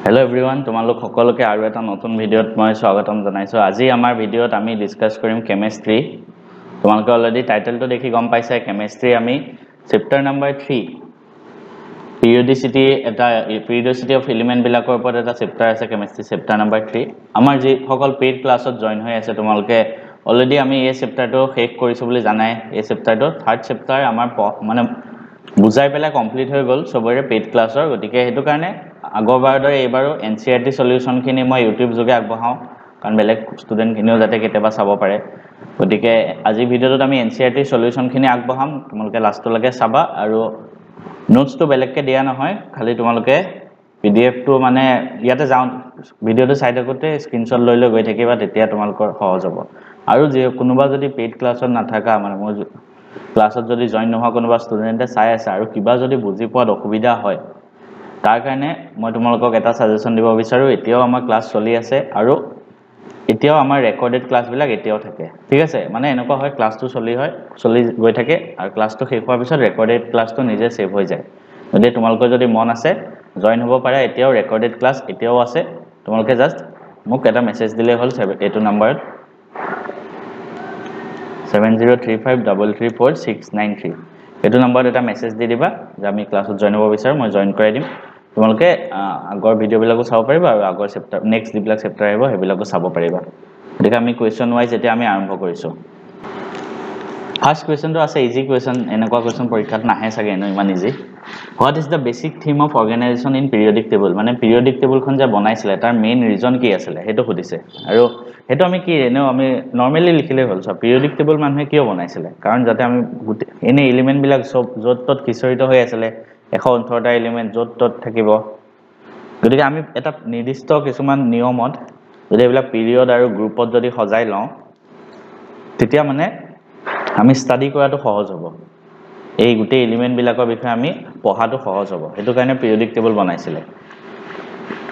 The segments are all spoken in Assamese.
Hello everyone, তোমালোক সকলোকে আৰু এটা নতুন ভিডিঅত মই স্বাগতম জনাইছো। আজি আমাৰ ভিডিঅত আমি ডিসকাস কৰিম কেমিষ্ট্ৰি। তোমালোকে অলৰেডি টাইটেলটো দেখি গম পাইছা কেমিষ্ট্ৰি আমি চেপ্টাৰ নাম্বাৰ 3 পিৰিয়ডিসিটি অফ এলিমেন্ট বিলাকৰ ওপৰত এটা চেপ্টাৰ আছে কেমিষ্ট্ৰি চেপ্টাৰ নাম্বাৰ 3। আমাৰ যি সকল পেইড ক্লাছত জয়েন হৈ আছে তোমালোকে অলৰেডি আমি এই চেপ্টাৰটো শেষ কৰিছো বুলি জানাই। এই চেপ্টাৰটো থাৰ্ড চেপ্টাৰ আমাৰ মানে বুজাই পেলাই কমপ্লিট হৈ গল সবৰে পেইড ক্লাছৰ। গতিকে হেতু কাৰণে আগৰবাৰ দৰে এইবাৰো এনসিআৰটি সলিউশন খিনি মই ইউটিউব যোগে আগবঢ়াও কাৰণ বেলেগ ষ্টুডেন্ট খিনিও যাতে কেতিয়াবা চাব পাৰে। গতিকে আজি ভিডিঅটোত আমি এনসিআৰটি সলিউশন খিনি আগবঢ়াম, তোমালোকে লাষ্টলৈকে চাবা আৰু নোটসটো বেলেগকে দিয়া নহয়, খালি তোমালোকে পিডিএফ টো মানে ইয়াতে যাও ভিডিঅটো চাই থাকোতে স্ক্ৰিনশ্বট লৈ গৈ থাকিবা, তেতিয়া তোমালোকৰ সহজ হ'ব। আৰু যে কোনোবা যদি পেইড ক্লাছত নাথাকা মানে মই ক্লাছত যদি জয়েন নোহোৱা কোনোবা ষ্টুডেন্টে চাই আছে আৰু কিবা যদি বুজি পোৱাত অসুবিধা হয় তাৰ কাৰণে মই তোমালোকক এটা সাজেশন দিব বিচাৰো। এতিয়াও আমাৰ ক্লাছ চলি আছে আৰু এতিয়াও আমাৰ ৰেকৰ্ডেড ক্লাছ বিলাক এতিয়াও থাকে, ঠিক আছে। মানে এনেকুৱা হয় ক্লাছটো চলি গৈ থাকে আৰু ক্লাছটো শেষ হোৱাৰ পিছত ৰেকৰ্ডেড ক্লাছটো নিজে সেভ হৈ যায়। যদি তোমালোকৰ যদি মন আছে জয়েন হ'ব পাৰে, এতিয়াও ৰেকৰ্ডেড ক্লাছ এতিয়াও আছে। তোমালোকে জাস্ট মোক এটা মেছেজ দিলে হ'ল এইটো নম্বৰত 7035334693 এইটো নম্বৰত এটা মেছেজ দি দিবা যে আমি ক্লাছত জয়েন হ'ব বিচাৰো, মই জয়েন কৰাই দিম। তোমালোকে আগৰ ভিডিও বিলাকো চাব পাৰিবা আৰু আগৰ চেপ্টাৰ নেক্সট যিবিলাক চেপ্টাৰ আহিব সেইবিলাকো চাব পাৰিবা। গতিকে আমি কোৱেশ্চন ওয়াইজ এতিয়া আমি আৰম্ভ কৰিছো। ফাৰ্স্ট কোৱেশ্চনটো আছে ইজি কোৱেশ্চন, এনেকুৱা কোৱেশ্চন পৰীক্ষাত নাহে চাগে ইমান easy. What is the basic theme of organisation in periodic table? মানে পিৰিয়ডিক টেবলখন যে বনাইছিলে তাৰ মেইন ৰিজন কি আছিলে সেইটো সুধিছে। আৰু হেতু আমি কি এনেও আমি নৰমালি লিখিলে হ'ল। সব পিৰিয়ডিক টেবল মানুহে কিয় বনাইছিলে? কাৰণ যাতে আমি এনে এলিমেন্ট বিলাক সব যত তত কিচৰিত হৈ আছিলে 118টা এলিমেন্ট যত তত থাকিব। গতিকে আমি এটা নিৰ্দিষ্ট কিছুমান নিয়মত যদি এইবিলাক পিৰিয়ড আৰু গ্ৰুপত যদি সজাই লওঁ তেতিয়া মানে আমি স্টাডি কৰাটো সহজ হ'ব। এই গোটেই এলিমেন্ট বিলাকৰ বিষয়ে আমি পঢ়াটো সহজ হ'ব, হেতু কাৰণে পিৰিয়ডিক টেবল বনাইছিলে।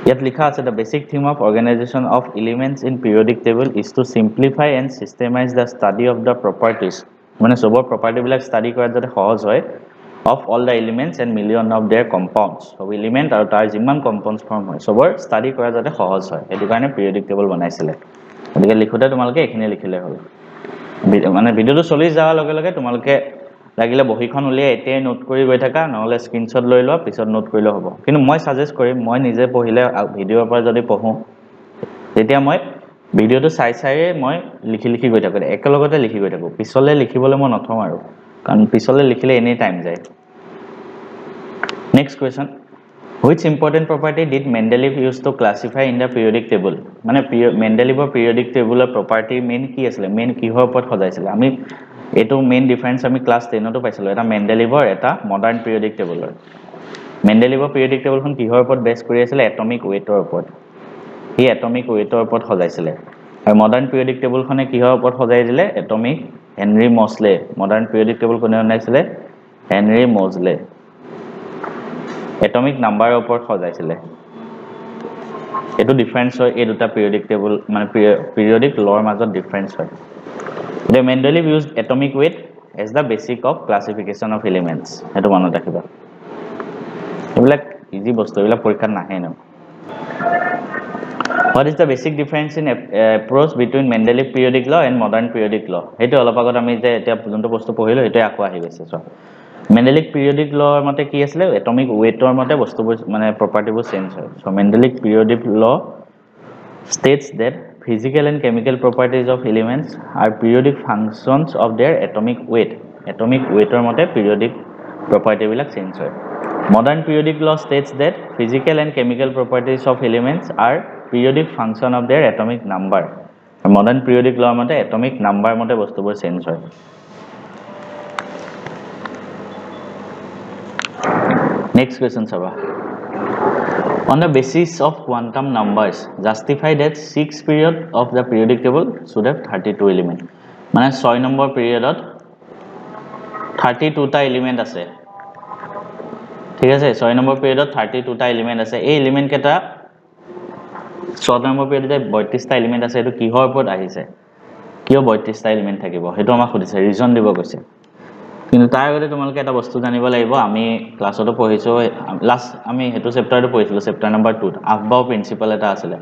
ইয়াত লিখা আছে the basic theme of organization of elements in periodic table is to simplify and systemize the study of the properties, মানে সবৰ property বিলাক study কৰাত যাতে সহজ হয় of all the elements and million of their compounds, সব element আৰু তাৰ যিমান compounds form হয় সবৰ study কৰা যাতে সহজ হয়, হেতু কাৰণে periodic table বনাইছিলে। গতিকে লিখোতে তোমালোকে এখিনি লিখিলে হ'ল। মানে ভিডিওটো চলি যাওয়াৰ লগে লগে তোমালোকে লাগিলে বহিখন উলিয়াই এতিয়াই নোট কৰি গৈ থাকা, নহলে স্ক্ৰিনশ্বট লৈ লোৱা, পিছত নোট কৰিলে হ'ব। কিন্তু মই সাজেষ্ট কৰিম মই নিজে পঢ়িলে ভিডিওৰ পৰা যদি পঢ়ো তেতিয়া মই ভিডিওটো চাই মই লিখি গৈ থাকো, একেলগতে লিখি গৈ থাকো, পিছলে লিখিবলৈ মই নথওঁ আৰু কাৰণ পিছলে লিখিলে এনি টাইম যায়। Next question, which important property did Mendeleev use to classify in the periodic table? মানে মেন্ডেলিভৰ periodic table property মেইন কি আছিলে, মেইন কিহৰ ওপৰত সজাইছিলে? আমি এটো মেইন ডিফাৰেন্স আমি ক্লাস 10তো পাইছিলো, এটা মেন্ডেলিভৰ এটা মডাৰ্ন periodic table। মেন্ডেলিভৰ periodic tableখন কিহৰ ওপৰত বেস কৰি আছিল? এটমিক ওয়েটৰ ওপৰত। ই এটমিক ওয়েটৰ ওপৰত সজাইছিলে। আৰু মডাৰ্ন periodic tableখনে কিহৰ ওপৰত সজাই দিলে? Atomic Henry Moseley. Modern periodic table কোনে বনাইছিলে? হেনৰি মজলে। এটমিক নাম্বাৰৰ ওপৰত সজাইছিলে। এটো ডিফাৰেন্স হয় এই দুটা periodic table মানে periodic lawৰ মাজত ডিফাৰেন্স হয়। The Mendeleev used atomic weight as the basic of classification of elements, এটো মনত ৰাখিবা। এইবিলাক ইজি বস্তু, এইবিলাক পৰীক্ষাত নাহে ন। What is the basic difference in approach between Mendeleev periodic law and modern periodic law? হেতু অলপ আগত আমি যে এতিয়া যোনটো বস্তু পঢ়িলো এটো আকৌ আহি গৈছে। সব Mendeleev periodic law মতে কি আছিল? এটমিক ওয়েটৰ মতে বস্তুবোৰ মানে প্ৰপাৰ্টিবোৰ চেঞ্জ হয়। So Mendeleev periodic law states that physical and chemical properties of elements are periodic functions of their atomic weight. Atomic weightor মতে periodic property বিলাক চেঞ্জ হয়। Modern periodic law states that physical and chemical properties of elements are periodic function of their atomic number. Modern periodic law মতে atomic number মতে বস্তুবোৰ চেঞ্জ হয়। Next question saba. On the basis of quantum numbers, justify that 6 period of the periodic table should have 32 element. মানে 6 নম্বৰ পিৰিয়ডত 32টা এলিমেন্ট আছে। ঠিক আছে, 6 নম্বৰ পিৰিয়ডত 32টা এলিমেন্ট আছে। এই এলিমেন্ট কেটা 6 নম্বৰ পিৰিয়ডত 32টা এলিমেন্ট আছে। এটো কিহৰ ওপৰত আহিছে? কিয় 32টা এলিমেন্ট থাকিব? হেতু আমাক সুধিছে, ৰিজন দিব কৈছে। কিন্তু তাৰ আগতে তোমালোকে এটা বস্তু জানিব লাগিব আমি ক্লাছতো পঢ়িছো লাষ্ট আমি হেতু চেপ্টাৰটো পঢ়িছিলো চেপ্টাৰ নম্বৰ 2 আফবাও প্ৰিন্সিপাল এটা আছিল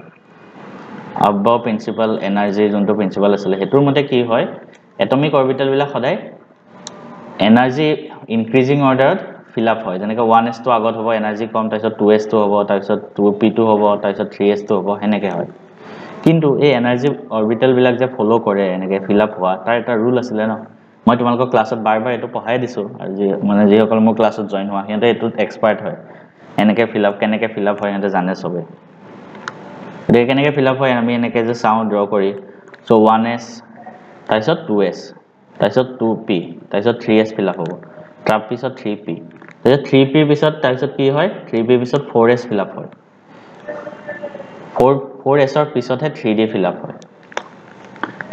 আফবাও প্ৰিন্সিপাল এনাৰ্জি যোনটো প্ৰিন্সিপাল আছিল হেতুৰ মতে কি হয় এটমিক অৰবিটেল বিলাক সদায় এনাৰ্জি ইনক্ৰিজিং অৰ্ডাৰত ফিল আপ হয় যেনেকৈ 1s টো আগত হ'ব এনাৰ্জি কম তাৰপিছত 2s টো হ'ব তাৰপিছত 2p2 হ'ব তাৰপিছত 3s টো হ'ব হেনেকে হয় কিন্তু এই এনাৰ্জি অৰবিটেল বিলাক যে ফলো কৰে এনেকে ফিল আপ হোৱা তাৰ এটা ৰুল আছিল ন মই তোমালোকক ক্লাছত বাৰবাৰ এটো পঢ়াই দিছো আৰু যে মানে যে সকল মোৰ ক্লাছত জয়েন হোৱা হেতে এটো এক্সপাৰ্ট হয় এনেকে ফিল আপ কেনেকে ফিল আপ হয় হেতে জানে সবে ৰে কেনেকে ফিল আপ হয় আমি এনেকে যে সাউন্ড ড্ৰ কৰি সো 1s তাৰপিছত 2s তাৰপিছত 2p তাৰপিছত 3s ফিল আপ হ'ব তাৰ পিছত 3p তাৰপিছত 3p পিছত তাৰপিছত কি হয় 3p পিছত 4s ফিল আপ হয় 4s ৰ পিছতহে 3d ফিল আপ হয়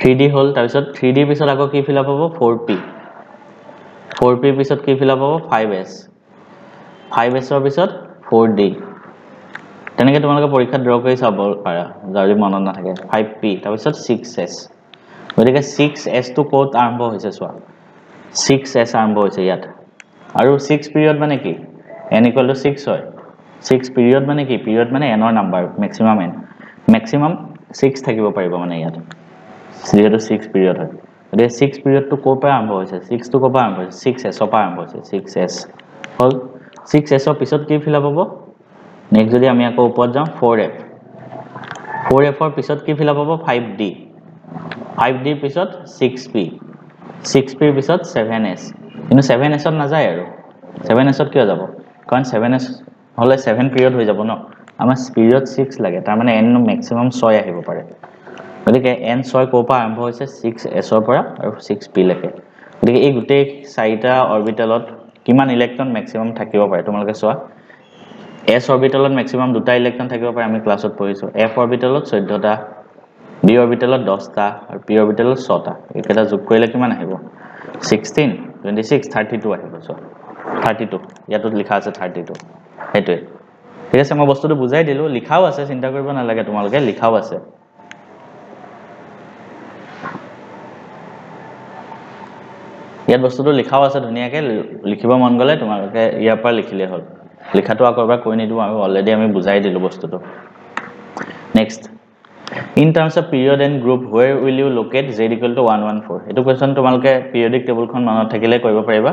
3d হল তাৰপিছত 3d পিছত আকৌ কি ফিল আপ হ'ব 4p পিছত কি ফিল আপ হ'ব 5s 5s ৰ পিছত 4d তেনেকে তোমালোকে পৰীক্ষা ড্ৰ কৰি চাব পাৰা যদি মনত নাথাকে 5p তাৰপিছত 6s গতিকে 6s টো ক'ত আৰম্ভ হৈছে চোৱা 6s আৰম্ভ হৈছে ইয়াত আৰু 6 পিৰিয়ড মানে কি n = 6 হয় 6 পিৰিয়ড মানে কি পিৰিয়ড মানে n ৰ নাম্বাৰ ম্যাক্সিমাম n ম্যাক্সিমাম 6 থাকিব পাৰিব মানে ইয়াত যেহেতু 6 পিৰিয়ড হয় গতিকে 6 পিৰিয়ড টো ক'ৰ পৰা আৰম্ভ হৈছে 6 টো ক'ৰ পৰা আৰম্ভ হৈছে 6s ৰ পৰা আৰম্ভ হৈছে 6s হল 6s ৰ পিছত কি ফিল আপ হ'ব নেক্সট যদি আমি আকৌ ওপৰত যাওঁ 4f 4f ৰ পিছত কি ফিল আপ হ'ব 5d 5d ৰ পিছত 6p 6p ৰ পিছত 7s কিন্তু 7s ত নাযায় আৰু 7s ত কিয় যাব কাৰণ 7s হলে 7 পিৰিয়ড হৈ যাব ন আমাৰ পিৰিয়ড 6 লাগে তাৰ মানে n ম্যাক্সিমাম 6 আহিব পাৰে গতিকে n 6 ক'ৰ পৰা আৰম্ভ হৈছে 6s ৰ পৰা আৰু 6p লৈকে গতিকে এই গোটেই চাৰিটা অৰবিটেলত কিমান ইলেক্ট্ৰন ম্যাক্সিমাম থাকিব পাৰে তোমালোকে চোৱা s অৰবিটেলত ম্যাক্সিমাম দুটা ইলেক্ট্ৰন থাকিব পাৰে আমি ক্লাছত পঢ়িছো f অৰবিটেলত 14টা b অৰবিটেলত 10টা আৰু p অৰবিটেলত 6টা এইকেইটা যোগ কৰিলে কিমান আহিব 16 26 32 আহিব চোৱা 32 ইয়াতো লিখা আছে 32 হেতুৱে ঠিক আছে মই বস্তুটো বুজাই দিলো লিখাও আছে চিন্তা কৰিব নালাগে তোমালোকে লিখাও আছে ইয়াত বস্তুটো লিখাও আছে ধুনিয়াকে লিখিব মন গলে তোমালোকে ইয়াৰ পৰা লিখিলে হল লিখাটো আকৌ এবাৰ কৈ নিদু আৰু অলৰেডি আমি বুজাই দিলো বস্তুটো next in terms of period and group where will you locate z = 114 এটো কোৱেশ্চন তোমালোকে পিৰিয়ডিক টেবুলখন মনত থাকিলে কৰিব পাৰিবা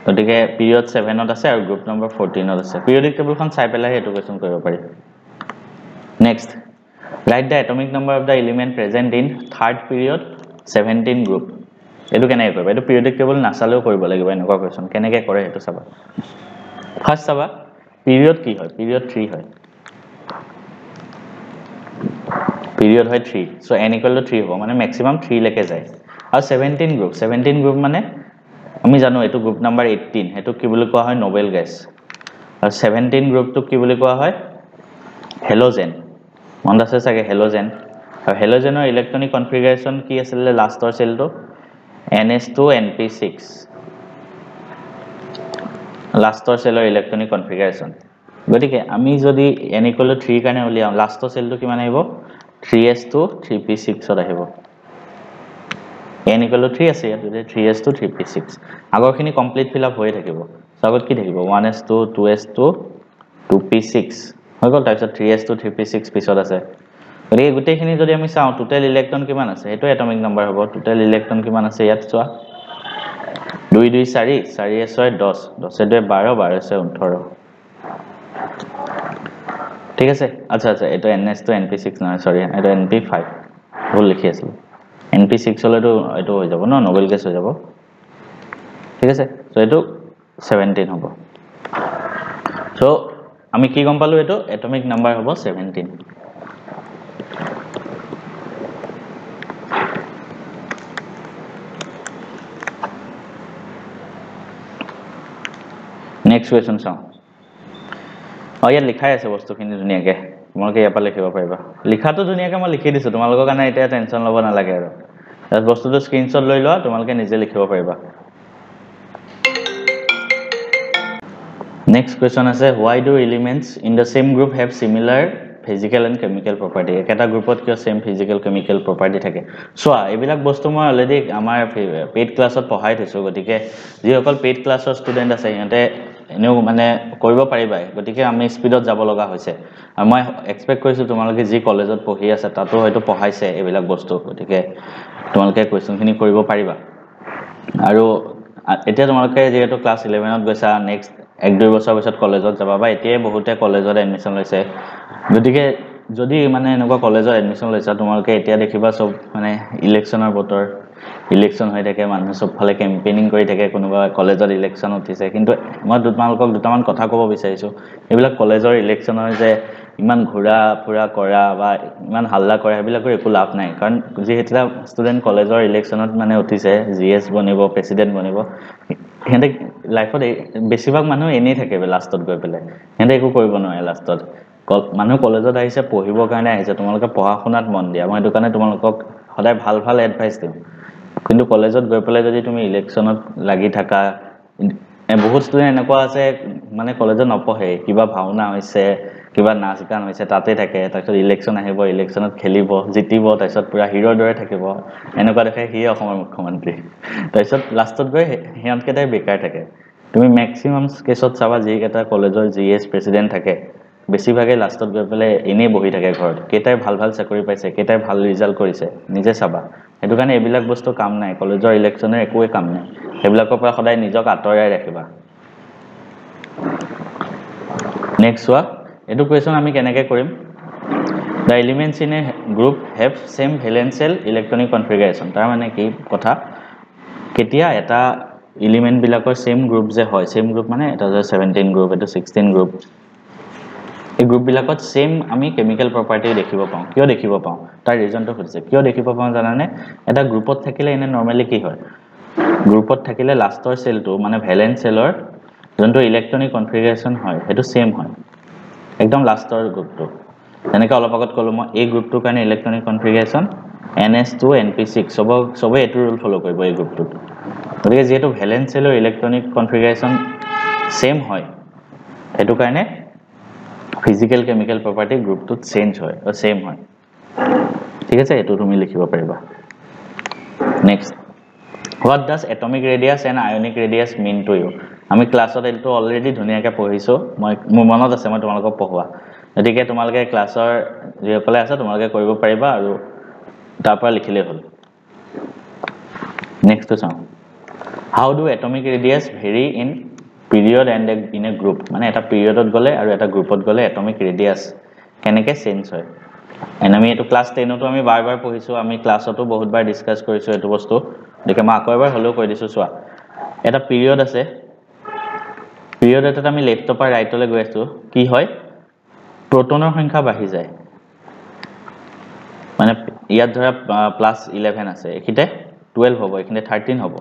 গতিকে পিৰিয়ড 7 ত আছে আৰু গ্ৰুপ নম্বৰ 14 ত আছে পিৰিয়ডিক টেবুলখন চাই পেলাই এটো কোৱেশ্চন কৰিব পাৰি next write the atomic number of the element present in third period 17 group এটো কেনেকৈ কৰিবা এটো পিৰিয়ডিক টেবুল নাচালেও কৰিব লাগিব এনেকুৱা কোৱেশ্চন কেনেকৈ কৰে এটো চাবা ফাৰ্স্ট চাবা পিৰিয়ড কি হয় পিৰিয়ড 3 হয় পিৰিয়ড হয় 3 সো n = 3 হ'ব মানে ম্যাক্সিমাম 3 লৈকে যায় আৰু 17 গ্ৰুপ মানে আমি জানো এটো গ্ৰুপ নম্বৰ 18 হেতু কি বুলি কোৱা হয় নোবেল গেছ আৰু 17 গ্ৰুপটো কি বুলি কোৱা হয় হেলোজেন মনত আছে চাগে হেলোজেন আৰু হেলোজেনৰ ইলেক্ট্ৰনিক কনফিগাৰেশন কি আছিল লাষ্টৰ সেলটো ns2 np6 লাষ্টৰ সেলৰ ইলেক্ট্ৰনিক কনফিগাৰেশন গতিকে আমি যদি n = 3 কাৰণে উলিয়াও লাষ্টৰ সেলটো কিমান আহিব 3s2 3p6 ত আহিব n = 3 আছে ইয়াত 3s2 3p6 আগৰখিনি কমপ্লিট ফিল আপ হৈ থাকিব আগত কি থাকিব 1s2 2s2 2p6 হৈ গল তাৰপিছত 3s2 3p6 পিছত আছে গতিকে গোটেইখিনি যদি আমি চাও টোটাল ইলেক্ট্ৰন কিমান আছে এটো এটমিক নম্বৰ হ'ব টোটাল ইলেক্ট্ৰন কিমান আছে ইয়াত চোৱা 2 2 4 4 6 10 10 2 12 12 6 18 ঠিক আছে আচ্ছা আচ্ছা এটো ns2 np6 নহয় সৰি এটো np5 ভুল লিখি আছিল np6 হলেটো এটো হৈ যাব ন নোবেল গেছ হৈ যাব ঠিক আছে সো এটো 17 হ'ব সো আমি কি গম পালো এটো এটমিক নাম্বাৰ হ'ব 17 নেক্সট কোৱেশ্চন চাও ইয়াত লিখাই আছে বস্তুখিনি ধুনিয়াকে তোমালোকে ইয়াৰ পৰা লিখিব পাৰিবা লিখাটো ধুনিয়াকে মই লিখি দিছো তোমালোকৰ কাৰণে এটা টেনচন লব নালাগে আৰু তাত বস্তুটো স্ক্ৰিনশ্বট লৈ লোৱা তোমালোকে নিজে লিখিব পাৰিবা নেক্সট কোৱেশ্চন আছে why do elements in the same group have similar physical and chemical property এটা গ্ৰুপত কিয় সেম ফিজিক্যাল কেমিক্যাল প্ৰপাৰ্টি থাকে সোৱা এইবিলাক বস্তু মই অলৰেডি আমাৰ পেইড ক্লাছত পঢ়াই থৈছো গতিকে যি অকল পেইড ক্লাছৰ ষ্টুডেন্ট আছে ইহঁতে এনেও মানে কৰিব পাৰিবাই গতিকে আমি স্পিডত যাব লগা হৈছে আৰু মই এক্সপেক্ট কৰিছো তোমালোকে যি কলেজত পঢ়ি আছে তাতো হয়তো পঢ়াইছে এইবিলাক বস্তু গতিকে তোমালোকে কোৱেশ্চনখিনি কৰিব পাৰিবা আৰু এতিয়া তোমালোকে যেহেতু ক্লাস 11ত গৈছা নেক্সট 1-2 বছৰ পিছত কলেজত যাবা বা এতিয়া বহুতে কলেজত এডমিশন লৈছে গতিকে যদি মানে এনেকুৱা কলেজত এডমিশন লৈছা তোমালোকে এতিয়া দেখিবা সব মানে ইলেকশনৰ বতৰ ইলেকশন হৈ থাকে মানুহ সব ফালে কেম্পেইনিং কৰি থাকে কোনোবা কলেজত ইলেকশন উঠিছে কিন্তু মই তোমালোকক দুটামান কথা ক'ব বিচাৰিছো এইবিলাক কলেজৰ ইলেকশনৰ যে ইমান ঘোৰা ফুৰা কৰা বা ইমান হাল্লা কৰা হেবিলাকৰ একো লাভ নাই কাৰণ যেহেতু ষ্টুডেন্ট কলেজৰ ইলেকশনত মানে উঠিছে জিএস বনিব প্ৰেসিডেন্ট বনিব হেঁতে লাইফত বেছিভাগ মানুহ এনেই থাকে লাষ্টত গৈ পেলাই হেঁতে একো কৰিব নোৱাৰে লাষ্টত মানুহ কলেজত আহিছে পঢ়িবৰ কাৰণে আহিছে তোমালোকে পঢ়া-শুনাত মন দিয়া মই এটো কাৰণে তোমালোকক সদায় ভাল ভাল এডভাইস দিম কিন্তু কলেজত গৈ পেলাই যদি তুমি ইলেকশনত লাগি থাকা বহুত ষ্টুডেন্ট এনেকুৱা আছে মানে কলেজত নপঢ়ে কিবা ভাওনা হৈছে কিবা নাচ গান হৈছে তাতে থাকে তাৰপিছত ইলেকশন আহিব ইলেকশনত খেলিব জিতিব তাৰপিছত পুৰা হিৰোৰ দৰে থাকিব এনেকুৱা দেখে হি অসমৰ মুখ্যমন্ত্ৰী তাৰপিছত লাষ্টত গৈ হিয়ন্ত কেইটাই বেকাৰ থাকে তুমি ম্যাক্সিমাম কেছত চাবা যি কেইটা কলেজৰ জিএস প্ৰেসিডেন্ট থাকে বেছিভাগে লাষ্টত গৈ পেলাই এনেই বহি থাকে ঘৰত কেইটাই ভাল ভাল চাকৰি পাইছে কেইটাই ভাল ৰিজাল্ট কৰিছে নিজে চাবা এটো কাৰণে এইবিলাক বস্তু কাম নাই কলেজৰ ইলেকশনৰ একোৱে কাম নাই এইবিলাকৰ পৰা সদায় নিজক আঁতৰাই ৰাখিবা নেক্সট ওয়া এটো কোৱেশ্চন আমি কেনেকৈ কৰিম The elements in a group have same valential electronic configuration তাৰ মানে কি কথা কেতিয়া এটা এলিমেন্ট বিলাকৰ সেম গ্ৰুপ যে হয় সেম গ্ৰুপ মানে এটা 17 গ্ৰুপ এটা 16 গ্ৰুপ এই গ্ৰুপ বিলাকত সেম আমি কেমিক্যাল প্ৰপাৰ্টি দেখিব পাওঁ কিয় দেখিব পাওঁ তাৰ ৰিজনটো খুজিছে কিয় দেখিব পাওঁ জানানে এটা গ্ৰুপত থাকিলে এনে নৰমালি কি হয় গ্ৰুপত থাকিলে লাষ্টৰ সেলটো মানে ভ্যালেন্স সেলৰ যোনটো ইলেক্ট্ৰনিক কনফিগাৰেশন হয় হেতু সেম হয় একদম লাষ্টৰ গ্ৰুপটো এনেকৈ অলপ আগত কলো মই এই গ্ৰুপটোৰ কাৰণে ইলেক্ট্ৰনিক কনফিগাৰেশন ns2 np6 সবে এটো ৰুল ফলো কৰিব এই গ্ৰুপটোত গতিকে যেহেতু ভ্যালেন্স সেলৰ ইলেক্ট্ৰনিক কনফিগাৰেশন সেম হয় হেতু কাৰণে ফিজিক্যাল কেমিক্যাল প্ৰপাৰ্টি গ্ৰুপটোত চেঞ্জ হয় অ সেম হয় ঠিক আছে এটো তুমি লিখিব পাৰিবা next What does atomic radius and ionic radius mean to you? আমি ক্লাছত এটো অলৰেডি ধুনিয়াকৈ পঢ়িছো মই মোৰ মনত আছে মই তোমালোকক পঢ়োৱা গতিকে তোমালোকে ক্লাছৰ যেকলে আছে তোমালোকে কৰিব পাৰিবা আৰু তাৰ পৰা লিখিলে হ'ল নেক্সট টু চাও How do atomic radius vary in period and in a group মানে এটা পিৰিয়ডত গলে আৰু এটা গ্ৰুপত গলে atomic radius কেনেকৈ চেঞ্জ হয় এন্ড আমি এটো ক্লাস 10 তো আমি বাৰ বাৰ পঢ়িছো আমি ক্লাছতো বহুত বাৰ ডিসকাস কৰিছো এটো বস্তু দেখে মই আকৌ এবাৰ হলো কৈ দিছো চোৱা এটা পিৰিয়ড আছে পিৰিয়ড এটাত আমি লেফটৰ পৰা ৰাইটলৈ গৈ আছো কি হয় প্ৰোটনৰ সংখ্যা বাঢ়ি যায় মানে ইয়াত ধৰা +11 আছে এখিতে 12 হ'ব এখিতে 13 হ'ব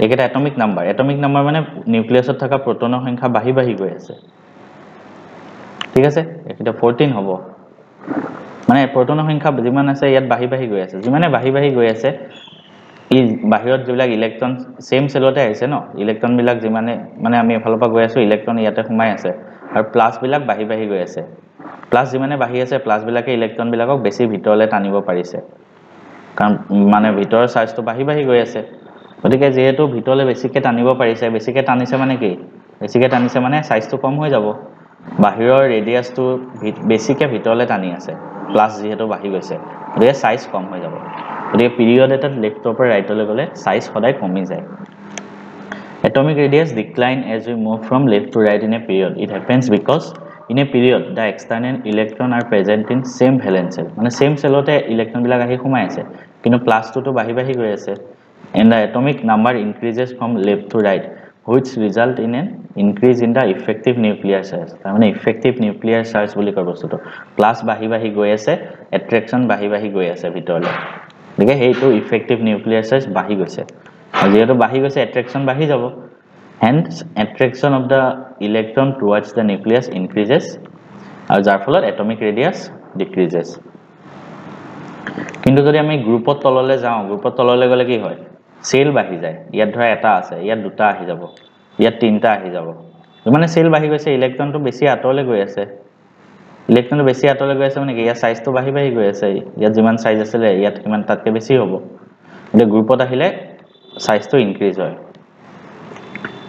একেটা এটমিক নাম্বাৰ মানে নিউক্লিয়াছত থকা প্ৰোটনৰ সংখ্যা বাঢ়ি গৈ আছে ঠিক আছে এখিতে 14 হ'ব মানে প্ৰোটনৰ সংখ্যা যিমান আছে ইয়াত বাঢ়ি গৈ আছে যিমানে বাঢ়ি গৈ আছে ই বাহিৰত যিবিলাক ইলেক্ট্ৰন সেম সেলতে আহিছে ন ইলেক্ট্ৰন বিলাক যিমানে মানে আমি এফালৰ পৰা গৈ আছো ইলেক্ট্ৰন ইয়াতে সোমাই আছে আৰু প্লাস বিলাক বাঢ়ি গৈ আছে প্লাস যিমানে বাঢ়ি আছে প্লাস বিলাকে ইলেক্ট্ৰন বিলাকক বেছি ভিতৰলে টানিব পাৰিছে কাৰণ মানে ভিতৰৰ চাৰ্জটো বাঢ়ি গৈ আছে গতিকে যেহেতু ভিতৰলে বেছিকে টানিব পাৰিছে বেছিকে টানিছে মানে কি বেছিকে টানিছে মানে সাইজটো কম হৈ যাব বাহিৰৰ ৰেডিয়াসটো বেছিকে ভিতৰলে টানি আছে প্লাস যেহেতু বাঢ়ি গৈছে গতিকে সাইজ কম হৈ যাব গতিকে পিৰিয়ড এটাত লেফটৰ পৰা ৰাইটলৈ গলে সাইজ সদায় কমি যায় atomic radius decline as we move from left to right in a period it happens because in a period the external electron are present in same valence cell মানে same cellতে ইলেক্ট্ৰন বিলাক আহি সোমাই আছে কিন্তু প্লাসটো তো বাঢ়ি গৈ আছে and the atomic number increases from left to right which result in an increase in the effective nuclear charge তাৰ মানে effective nuclear charge বুলি কয় বস্তুটো প্লাস বাঢ়ি গৈ আছে attraction বাঢ়ি গৈ আছে ভিতৰলে দেখে হেইটো effective nuclear charge বাঢ়ি গৈছে আৰু যেহেতু বাঢ়ি গৈছে attraction বাঢ়ি যাব hence attraction of the electron towards the nucleus increases আৰু যাৰ ফলত atomic radius decreases কিন্তু যদি আমি গ্ৰুপত তললৈ যাওঁ গ্ৰুপত তললৈ গলে কি হয় সেল বাঢ়ি যায় ইয়াত ধৰা এটা আছে ইয়াত দুটা আহি যাব ইয়াত তিনটা আহি যাব মানে সেল বাঢ়ি গৈছে ইলেক্ট্ৰনটো বেছি আতৰলৈ গৈ আছে ইলেক্ট্ৰনটো বেছি আঁতৰলৈ গৈ আছে মানে কি ইয়াৰ সাইজটো বাঢ়ি বাঢ়ি গৈ আছে ইয়াত যিমান সাইজ আছিল ইয়াত কিমান তাতকৈ বেছি হ'ব এটা গ্ৰুপত আহিলে সাইজটো ইনক্ৰিজ হয়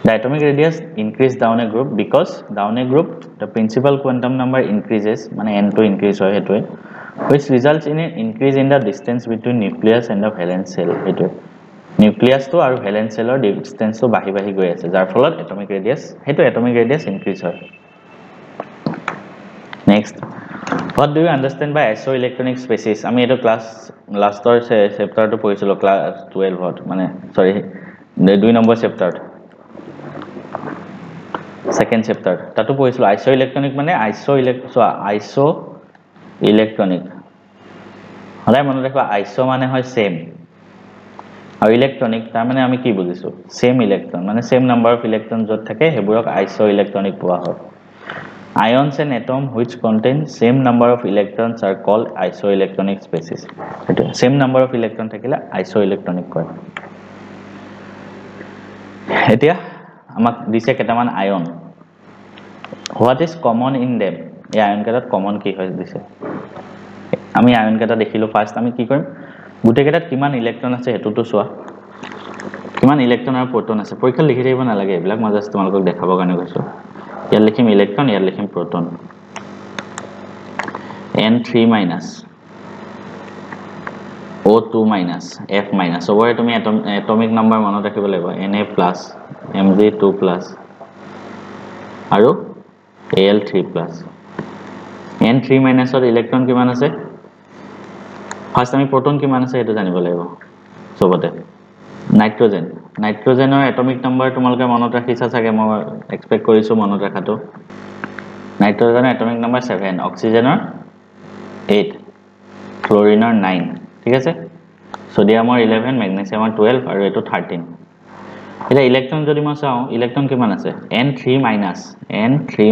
The atomic radius increase down a group because down a group the principal quantum number increases মানে n to increase হয় হেতুৱে which results in an increase in the distance between nucleus and the valence cell হেতুৱে nucleus to আৰু valence cell ৰ distance to বাঢ়ি বাঢ়ি গৈ আছে যাৰ ফলত atomic radius increase হয় next what do you understand by isoelectronic species আমি এটো ক্লাস লাষ্টৰ চেপ্টাৰটো পঢ়িছিলো ক্লাস 12 হত মানে সৰি 2 নম্বৰ চেপ্টাৰ second chapter তাতো পঢ়িছিলো isoelectronic মানে isoelectronic হলাই মনত ৰাখিবা iso মানে হয় সেম আৰু ইলেক্ট্ৰনিক তাৰ মানে আমি কি বুজিছো সেম ইলেক্ট্ৰন মানে সেম নাম্বাৰ অফ ইলেক্ট্ৰন যত থাকে হেবোৰক isoelectronic কোৱা হয় ions and atom which contain same number of electrons are called isoelectronic species এটো same number of electron থাকিলে isoelectronic কয় এতিয়া আমাক দিছে কেটামান আয়ন what is common in them এই আয়ন কেটাত কমন কি হয় দিছে আমি আয়ন কেটা দেখিলো ফার্স্ট আমি কি কৰিম গুটে কেটাত কিমান ইলেক্ট্ৰন আছে হেতুটো চোৱা কিমান ইলেক্ট্ৰন আৰু প্ৰোটন আছে পৰীক্ষা লিখি দিব নালাগে এবিলাক মই জাস্ট তোমালোকক দেখাবৰ কাৰণে কৈছো ইয়াত লিখিম ইলেক্ট্ৰন ইয়াত লিখিম proton N3 minus O2 minus F minus সবৰে তুমি এটমিক নাম্বাৰ মনত ৰাখিব লাগিব Na plus Mg2 plus আৰু Al3 plus N3 minus ৰ ইলেক্ট্ৰন কিমান আছে ফাৰ্স্ট আমি প্ৰোটন কিমান আছে এটো জানিব লাগিব সবতে নাইট্ৰজেনৰ এটমিক নাম্বাৰ তোমালোকে মনত ৰাখিছা চাগে মই এক্সপেক্ট কৰিছো মনত ৰাখাটো নাইট্ৰজেনৰ এটমিক নাম্বাৰ 7 অক্সিজেনৰ 8 ফ্লোৰিনৰ 9 ঠিক আছে সোডিয়ামৰ 11 ম্যাগনেসিয়ামৰ 12 আৰু এটো 13 এটা ইলেক্ট্ৰন যদি মই চাও ইলেক্ট্ৰন কিমান আছে N3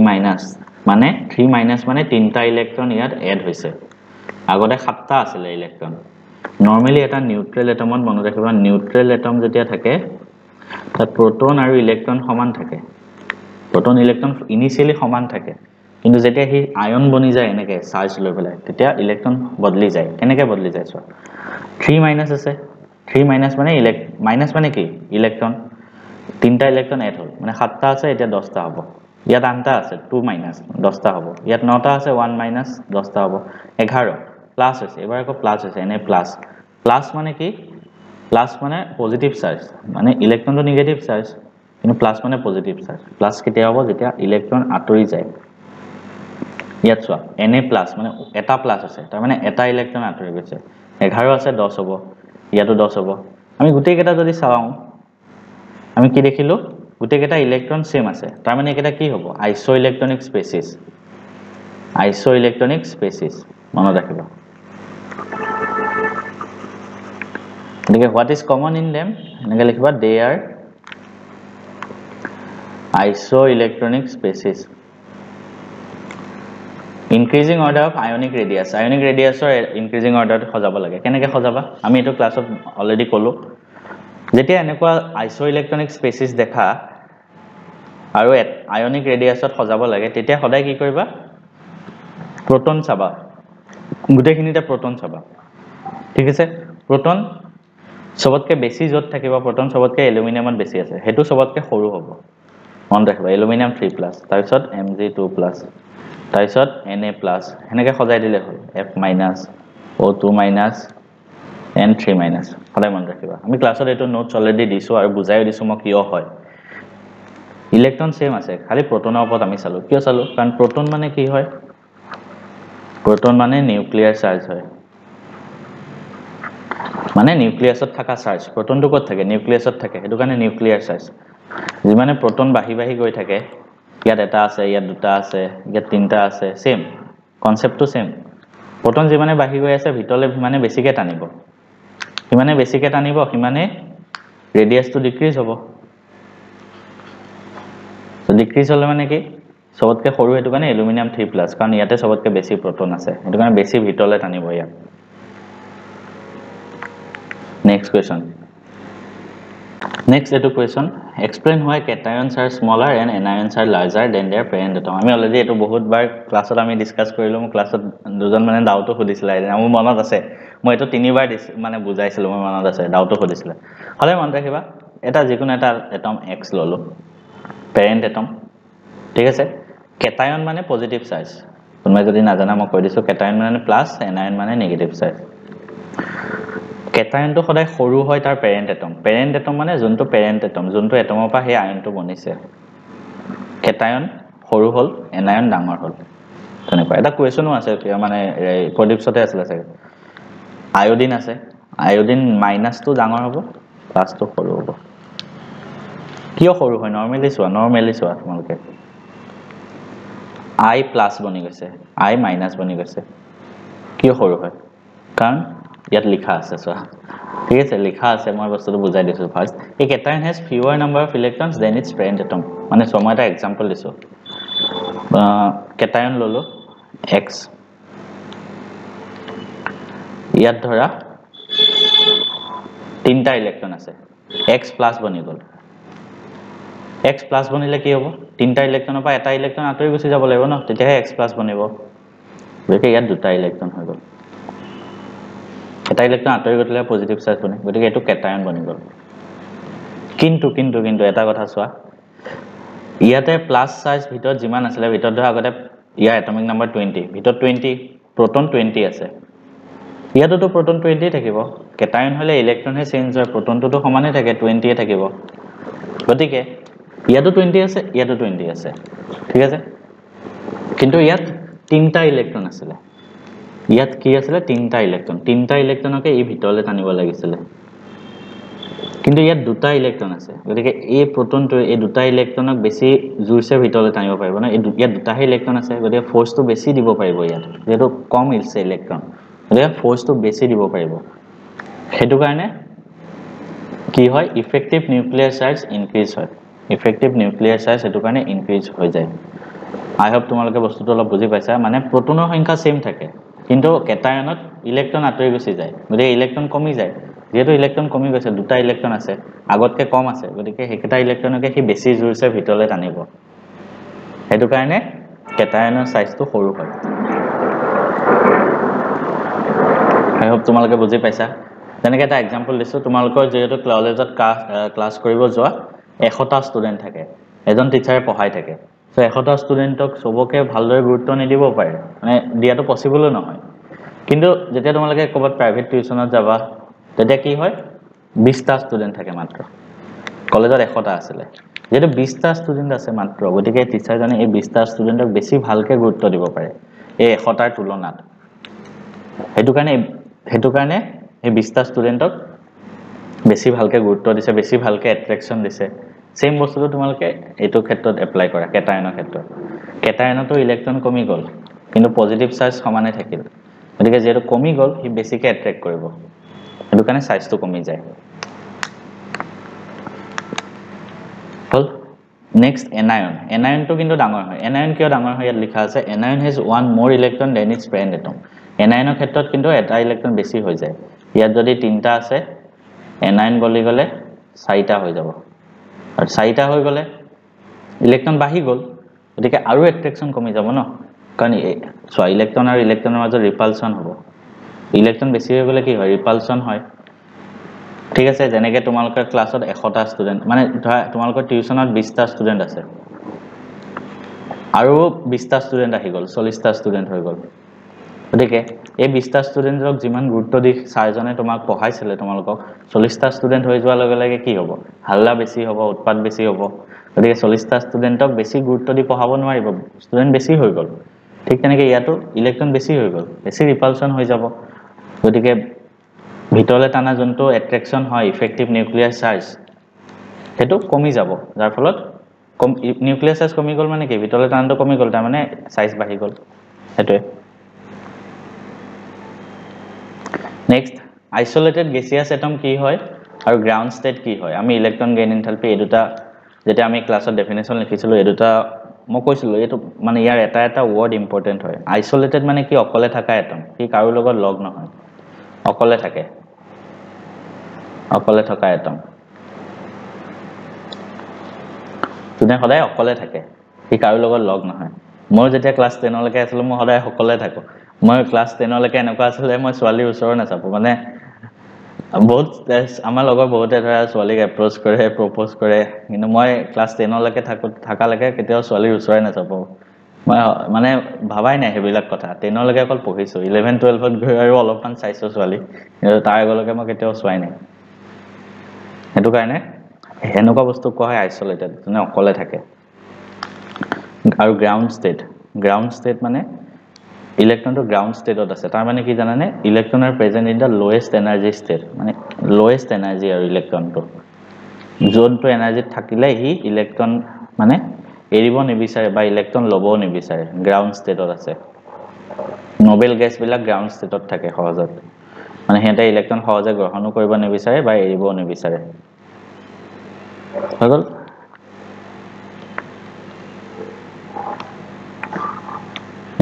minus মানে 3 minus মানে তিনটা ইলেক্ট্ৰন ইয়াত এড হৈছে আগতে সাতটা আছিল ইলেক্ট্ৰন নৰমালি এটা নিউট্ৰাল এটমত মনত ৰাখিবা নিউট্ৰাল এটম যেতিয়া থাকে তাত প্ৰোটন আৰু ইলেক্ট্ৰন সমান থাকে প্ৰোটন ইলেক্ট্ৰন ইনিশিয়ালি সমান থাকে কিন্তু যেতিয়া হি আয়ন বনি যায় এনেকে চাৰ্জ লৈ পেলাই তেতিয়া ইলেক্ট্ৰন বদলি যায় কেনেকে বদলি যায় সো 3 মাইনাস আছে 3 মাইনাস মানে মাইনাস মানে কি ইলেক্ট্ৰন তিনটা ইলেক্ট্ৰন এড হল মানে সাতটা আছে এতিয়া 10টা হ'ব ইয়াত আনটা আছে 2 মাইনাস 10টা হ'ব ইয়াত 9টা আছে 1 মাইনাস 10টা হ'ব 11 প্লাস আছে এবাৰ আকৌ প্লাস আছে এনে প্লাস মানে কি প্লাস মানে পজিটিভ চাৰ্জ মানে ইলেক্ট্ৰনটো নেগেটিভ চাৰ্জ কিন্তু প্লাস মানে পজিটিভ চাৰ্জ প্লাস কেতিয়া হ'ব যেতিয়া ইলেক্ট্ৰন আঁতৰি যায় ইয়াত চোৱা Na প্লাস মানে এটা প্লাস আছে তাৰ মানে এটা ইলেক্ট্ৰন আঁতৰি গৈছে 11 আছে 10 হ'ব ইয়াতো 10 হ'ব আমি গুটেই কেটা যদি চাও আমি কি দেখিলো গুটেই কেটা ইলেক্ট্ৰন সেম আছে তাৰ মানে এটা কি হ'ব আইসোইলেক্ট্ৰনিক স্পেচিছ মনত ৰাখিবা Okay, what is common in them? They are isoelectronic species. Increasing order of ionic radius. Ionic radius or increasing order খজাব লাগে কেনেকে খজাবা আমি এটো ক্লাছত অলরেডি কলো যেতিয়া এনেকুৱা isoelectronic species দেখা আৰু ionic radiusত খজাব লাগে তেতিয়া সদায় কি কৰিবা proton চাবা গুটেখিনিতে proton চাবা ঠিক আছে proton সবতকে বেছি যত থাকিবা proton সবতকে অ্যালুমিনিয়ামত বেছি আছে হেতু সবতকে সৰু হ'ব মন ৰাখিবা অ্যালুমিনিয়াম 3 প্লাস তাৰপিছত Mg2 প্লাস তাৰপিছত Na প্লাস হেনেকে খজাই দিলে হ'ল F minus O2 minus N3 minus সদায় মন ৰাখিবা আমি ক্লাছত এটো নোটছ অলৰেডি দিছো আৰু বুজাইও দিছো মই কিয় হয় ইলেক্ট্ৰন সেম আছে খালি protonৰ ওপৰত আমি চালো কিয় চালো কাৰণ proton মানে কি হয় proton মানে নিউক্লিয়াৰ চাৰ্জ হয় মানে নিউক্লিয়াছত থাকা চাৰ্জ প্ৰোটনটো কত থাকে নিউক্লিয়াছত থাকে হেতু কাৰণে নিউক্লিয়াৰ চাৰ্জ যিমানে প্ৰোটন বাহি বাহি গৈ থাকে ইয়াত এটা আছে ইয়াত দুটা আছে ইয়াত তিনটা আছে সেম কনসেপ্টটো সেম প্ৰোটন যিমানে বাহি গৈ আছে ভিতৰলে মানে বেছিকে টানিব সিমানে ৰেডিয়াসটো ডিক্ৰিজ হ'ব তো ডিক্ৰিজ হলে মানে কি সবতকে সৰু হেতু কাৰণে অ্যালুমিনিয়াম 3+ কাৰণ ইয়াতে সবতকে বেছি প্ৰোটন আছে হেতু কাৰণে বেছি ভিতৰলে টানিব ইয়াত Next question. Next question. explain why cations are smaller and anions are larger than their parent atom আমি অলরেডি এটো বহুত বাৰ ক্লাছত আমি ডিসকাস কৰিলো মই ক্লাছত দুজন মানে ডাউটো খুদিছিল মোৰ মনত আছে মই এটো তিনিবাৰ মানে বুজাইছিলো মোৰ মনত আছে ডাউটো খুদিছিল হলে মনত ৰাখিবা এটা যিকোনো এটা এটম x ললো parent atom ঠিক আছে cation মানে পজিটিভ চাৰ্জ তুমি যদি নাজানা মই কৈ দিছো cation মানে প্লাস anion মানে নেগেটিভ চাৰ্জ cation তো সদায় সৰু হয় তাৰ parent atom মানে যোনটো parent atom যোনটো এটমৰ পৰা হে আয়নটো বনিছে cation সৰু হল anion ডাঙৰ হল তেনেকুৱা এটা কোৱেশ্চনো আছে মানে প্ৰডিপছতে আছিল চাগে আয়োডিন আছে আয়োডিন মাইনাস টো ডাঙৰ হ'ব প্লাস টো সৰু হ'ব কিয় সৰু হয় নরমালি সোয়া তোমালকে I প্লাস বনি গৈছে I মাইনাস বনি গৈছে কিয় সৰু হয় কাৰণ ইয়াত লিখা আছে সোয়া ঠিক আছে লিখা আছে মই বস্তুটো বুজাই দিছো ফাৰ্স্ট এই cation has fewer number of electrons than its parent atom মানে মই এটা एग्जांपल দিছো cation ললো x ইয়াত ধৰা তিনটা ইলেক্ট্ৰন আছে x প্লাস বনি গল x প্লাস বনিলে কি হ'ব তিনটা ইলেক্ট্ৰনৰ পৰা এটা ইলেক্ট্ৰন আঁতৰি গুচি যাব লাগিব ন তেতিয়াহে x প্লাস বনিব গতিকে ইয়াত দুটা ইলেক্ট্ৰন হৈ গল এটা ইলেক্ট্ৰন আঁতৰি গলে পজিটিভ চাৰ্জ বনে গতিকে এটো cation বনি গল কিন্তু এটা কথা চোৱা ইয়াতে প্লাস চাৰ্জ ভিতৰত যিমান আছিল ভিতৰত ধৰা আগতে ইয়াৰ এটমিক নাম্বাৰ 20 ভিতৰত 20 proton 20 আছে ইয়াতো তো proton 20 থাকিব cation হলে ইলেক্ট্ৰন হে চেঞ্জ হয় proton তো সমানে থাকে 20 এ থাকিব গতিকে ইয়াতো 20 আছে ইয়াতো 20 আছে ঠিক আছে কিন্তু ইয়াত তিনটা ইলেক্ট্ৰন আছিল ইয়াত কি আছিল তিনটা ইলেক্ট্ৰনকে এই ভিতৰলে টানিব লাগিছিল কিন্তু ইয়াত দুটা ইলেক্ট্ৰন আছে গতিকে এই protonটো এই দুটা ইলেক্ট্ৰনক বেছি জোৰছে ভিতৰলে টানিব পাৰিব না এই ইয়াত দুটাহে ইলেক্ট্ৰন আছে গতিকে ফোৰ্সটো বেছি দিব পাৰিব ইয়াত যেটো কম ইলছে ইলেক্ট্ৰন গতিকে ফোৰ্সটো বেছি দিব পাৰিব হেতু কাৰণে কি হয় ইফেক্টিভ নিউক্লিয়াৰ চাৰ্জ ইনক্ৰিজ হয় ইফেক্টিভ নিউক্লিয়াৰ চাৰ্জ হেতু কাৰণে ইনক্ৰিজ হৈ যায় আই হোপ তোমালোকে বস্তুটো অলপ বুজি পাইছা মানে প্ৰটনৰ সংখ্যা সেম থাকে কিন্তু কেটায়নত ইলেক্ট্ৰন আঁতৰি গুচি যায় গতিকে ইলেক্ট্ৰন কমি যায় যেহেতু ইলেক্ট্ৰন কমি গৈছে দুটা ইলেক্ট্ৰন আছে আগতকে কম আছে গতিকে হেকেটা ইলেক্ট্ৰনকে কি বেছি জোৰছে ভিতৰলে টানিব হেতু কাৰণে কেটায়নৰ সাইজটো সৰু হয় আই হোপ তোমালোকে বুজি পাইছা তেনেকে এটা एग्जांपल দিছো তোমালোকৰ যেহেতু কলেজত ক্লাস কৰিব যোৱা 100টা ষ্টুডেন্ট থাকে এজন টিচাৰে পঢ়াই থাকে সো 100টা ষ্টুডেন্টক সবকে ভালদৰে গুৰুত্ব নিদিব পাৰে মানে দিয়াটো পসিবল নহয় কিন্তু যেতিয়া তোমালোকে কবাত প্ৰাইভেট টিউচনত যাবা তেতিয়া কি হয় 20টা ষ্টুডেন্ট থাকে মাত্ৰ কলেজত 100টা আছিল যেটো 20টা ষ্টুডেন্ট আছে মাত্ৰ গতিকে টিচাৰ জনে এই 20টা ষ্টুডেন্টক বেছি ভালকে গুৰুত্ব দিব পাৰে এই 100টাৰ তুলনাত হেতু কাৰণে এই 20টা ষ্টুডেন্টক বেছি ভালকে গুৰুত্ব দিছে বেছি ভালকে এট্ৰাকচন দিছে সেম বস্তুটো তোমালকে এটো ক্ষেত্ৰত এপ্লাই কৰা কেটায়নৰ ক্ষেত্ৰত কেটায়নতো ইলেক্ট্ৰন কমি গল কিন্তু পজিটিভ চাৰ্জ সমানে থাকিল গতিকে যেটো কমি গল হি বেছিকে এট্ৰাক্ট কৰিব হেতু কাৰণে সাইজটো কমি যায় হল নেক্সট anion তো কিন্তু ডাঙৰ হয় anion কিয় ডাঙৰ হয় ইয়াত লিখা আছে anion has one more electron than its parent atom anion ক্ষেত্ৰত কিন্তু এটা ইলেক্ট্ৰন বেছি হৈ যায় ইয়াত যদি তিনটা আছে anion বলি গলে 4টা হৈ যাব আৰু 4টা হৈ গলে ইলেক্ট্ৰন বাঢ়ি গল গতিকে আৰু এট্ৰাকচন কমি যাব ন কাৰণ সো ইলেক্ট্ৰন আৰু ইলেক্ট্ৰনৰ মাজত ৰিপালশন হ'ব ইলেক্ট্ৰন বেছি হৈ গলে কি হয় ৰিপালশন হয় ঠিক আছে যেনেকে তোমালোকৰ ক্লাছত 100টা ষ্টুডেন্ট মানে ধৰা তোমালোকৰ টিউচনত 20টা ষ্টুডেন্ট আছে আৰু 20টা ষ্টুডেন্ট আহি গল 40টা ষ্টুডেন্ট হৈ গল গতিকে এই 20টা ষ্টুডেন্টক যিমান গুৰুত্ব দি সাৰজনে তোমাক পঢ়াইছিল তোমালোকক 40টা ষ্টুডেন্ট হৈ যোৱাৰ লগে লগে কি হ'ব হাল্লা বেছি হ'ব উৎপাত বেছি হ'ব গতিকে 40টা ষ্টুডেন্টক বেছি গুৰুত্ব দি পঢ়াব নোৱাৰিব ষ্টুডেন্ট বেছি হৈ গল ঠিক তেনেকে ইয়াতো ইলেক্ট্ৰন বেছি হৈ গল বেছি ৰিপালশন হৈ যাব গতিকে ভিতৰলে টানা জন্তু এট্ৰাকচন হয় ইফেক্টিভ নিউক্লিয়াৰ চাৰ্জ হেতু কমি যাব যাৰ ফলত নিউক্লিয়াৰ চাৰ্জ কমি গল মানে কি ভিতৰলে টানাটো কমি গল তাৰ মানে সাইজ বাঢ়ি গল হেতুৱে নেক্সট আইসোলেটেড গ্যাসিয়াস এটম কি হয় আৰু গ্ৰাউন্ড ষ্টেট কি হয় আমি ইলেক্ট্ৰন গেইন এনথালপি এই দুটা যেটা আমি ক্লাছত ডেফিনেশন লিখিছিলো এই দুটা মই কৈছিলো এটো মানে ইয়াৰ এটা ওয়াৰ্ড ইম্পৰ্টেন্ট হয় আইসোলেটেড মানে কি অকলে থাকা এটম কি কাৰো লগত লগ নহয় অকলে থাকে অকলে থকা এটম যোনে সদায় অকলে থাকে সি কাৰো লগত লগ নহয় মই যেতিয়া ক্লাছ 10 লৈকে আছিলো মই সদায় অকলে থাকো মই ক্লাছ 10 লৈকে এনেকুৱা আছিলে মই ছোৱালীৰ ওচৰ নাচাপো মানে বহুত আমাৰ লগৰ বহুতে ধৰা ছোৱালীক এপ্ৰোচ কৰে প্ৰপ'জ কৰে কিন্তু মই ক্লাছ 10 লৈকে থাকালৈকে কেতিয়াও ছোৱালীৰ ওচৰই নাচাপো মই মানে ভাবাই নাই হেবিলাক কথা 10 লৈকে অকল পঢ়িছো 11 12ত গৈ আৰু অলপমান চাইছো ছোৱালী কিন্তু তাৰ আগলৈকে মই কেতিয়াও চোৱাই নাই হেতু কাৰণে হেনেকুৱা বস্তু কোৱা হয় আইসোলেটেড মানে অকলে থাকে আৰু গ্ৰাউন্ড ষ্টেট মানে ইলেক্ট্ৰনটো গ্ৰাউন্ড ষ্টেটত আছে তাৰ মানে কি জানানে electron R present in the lowest energy state মানে লোৱেষ্ট এনাৰ্জি আৰু ইলেক্ট্ৰনটো যোনটো এনাৰ্জিত থাকিলে হি ইলেক্ট্ৰন মানে এৰিব নিবিচাৰে বা ইলেক্ট্ৰন ল'ব নিবিচাৰে গ্ৰাউন্ড ষ্টেটত আছে নোবেল গেছ বিলাক গ্ৰাউন্ড ষ্টেটত থাকে সহজত মানে হেতে ইলেক্ট্ৰন সহজে গ্ৰহণো কৰিব নিবিচাৰে বা এৰিব নিবিচাৰে হল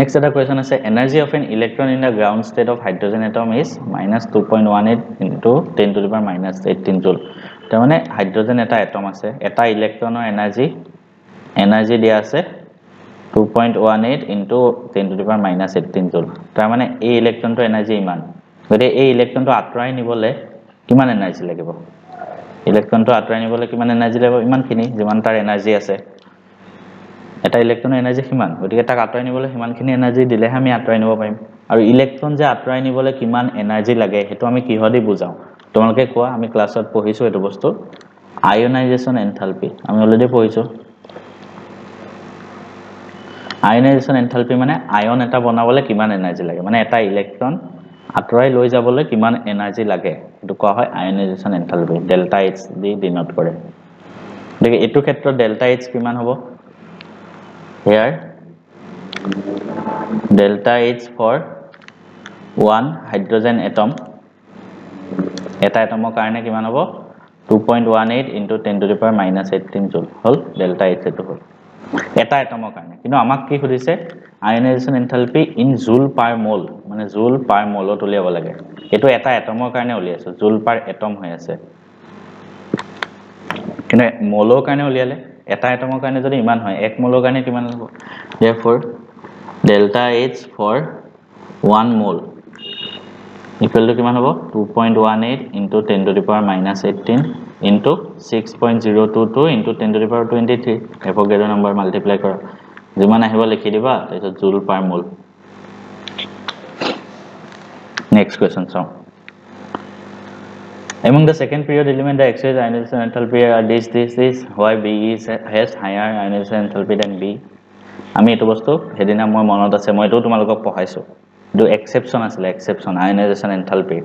Next other question is energy of an electron in the ground state of hydrogen atom is minus 2.18 into 10 to the power minus 18 joule. তাৰ মানে হাইড্ৰোজেন এটা এটম আছে এটা ইলেক্ট্ৰনৰ এনাৰ্জি দিয়া আছে 2.18 into 10 to the power minus 18 joule. তাৰ মানে এই ইলেক্ট্ৰনটো এনাৰ্জি ইমান গতে এই ইলেক্ট্ৰনটো আঁতৰাই নিবলে কিমান এনাৰ্জি লাগিব ইলেক্ট্ৰনটো আঁতৰাই নিবলে কিমান এনাৰ্জি লাগিব ইমানখিনি যিমান তাৰ এনাৰ্জি আছে এটা ইলেক্ট্ৰনৰ এনাৰ্জি কিমান গতিকে তাক আঁতৰাই নিবলে কিমানখিনি এনাৰ্জি দিলে আমি আঁতৰাই নিব পাৰিম আৰু ইলেক্ট্ৰন যে আঁতৰাই নিবলে কিমান এনাৰ্জি লাগে হেতু আমি কিহদি বুজাও তোমালোকে কোৱা আমি ক্লাছত পঢ়িছো এটো বস্তু আয়নাইজেশন এনথালপি আমি অলৰেডি পঢ়িছো আয়নাইজেশন এনথালপি মানে আয়ন এটা বনাবলে কিমান এনাৰ্জি লাগে মানে এটা ইলেক্ট্ৰন আঁতৰাই লৈ যাবলৈ কিমান এনাৰ্জি লাগে এটো কোৱা হয় ionisation enthalpy delta H D denote কৰে দেখি এটো ক্ষেত্ৰত ডেল্টা এইচ কিমান হ'ব here delta H for one hydrogen atom eta atomor karone kiman hobo 2.18 into 10 to the power minus 18 joule hol delta H etu hol eta atomor karone kintu amak ki khudise ionization enthalpy in joule per mole mane joule per mole ot uliabo lage etu eta atomor karone uliaso joule per atom hoy ase kintu mole karone uliale eta atomor karone jodi iman hoy 1 mole karone kiman hobo therefore delta H for 1 mole equal to kiman hobo 2.18 into 10 to the power minus 18 into 6.022 into 10 to the power 23 Avogadro number multiply kora jiman ahibo likhi diba eto joule per mole next question so among the second period element the exchange ionization enthalpy are this why B has higher ionization enthalpy than B আমি এটো বস্তু হেদিনা মই মনত আছে মই এটো তোমালোকক পঢ়াইছো দু এক্সেপশন আছিল এক্সেপশন আয়নাইজেশন এনথালপি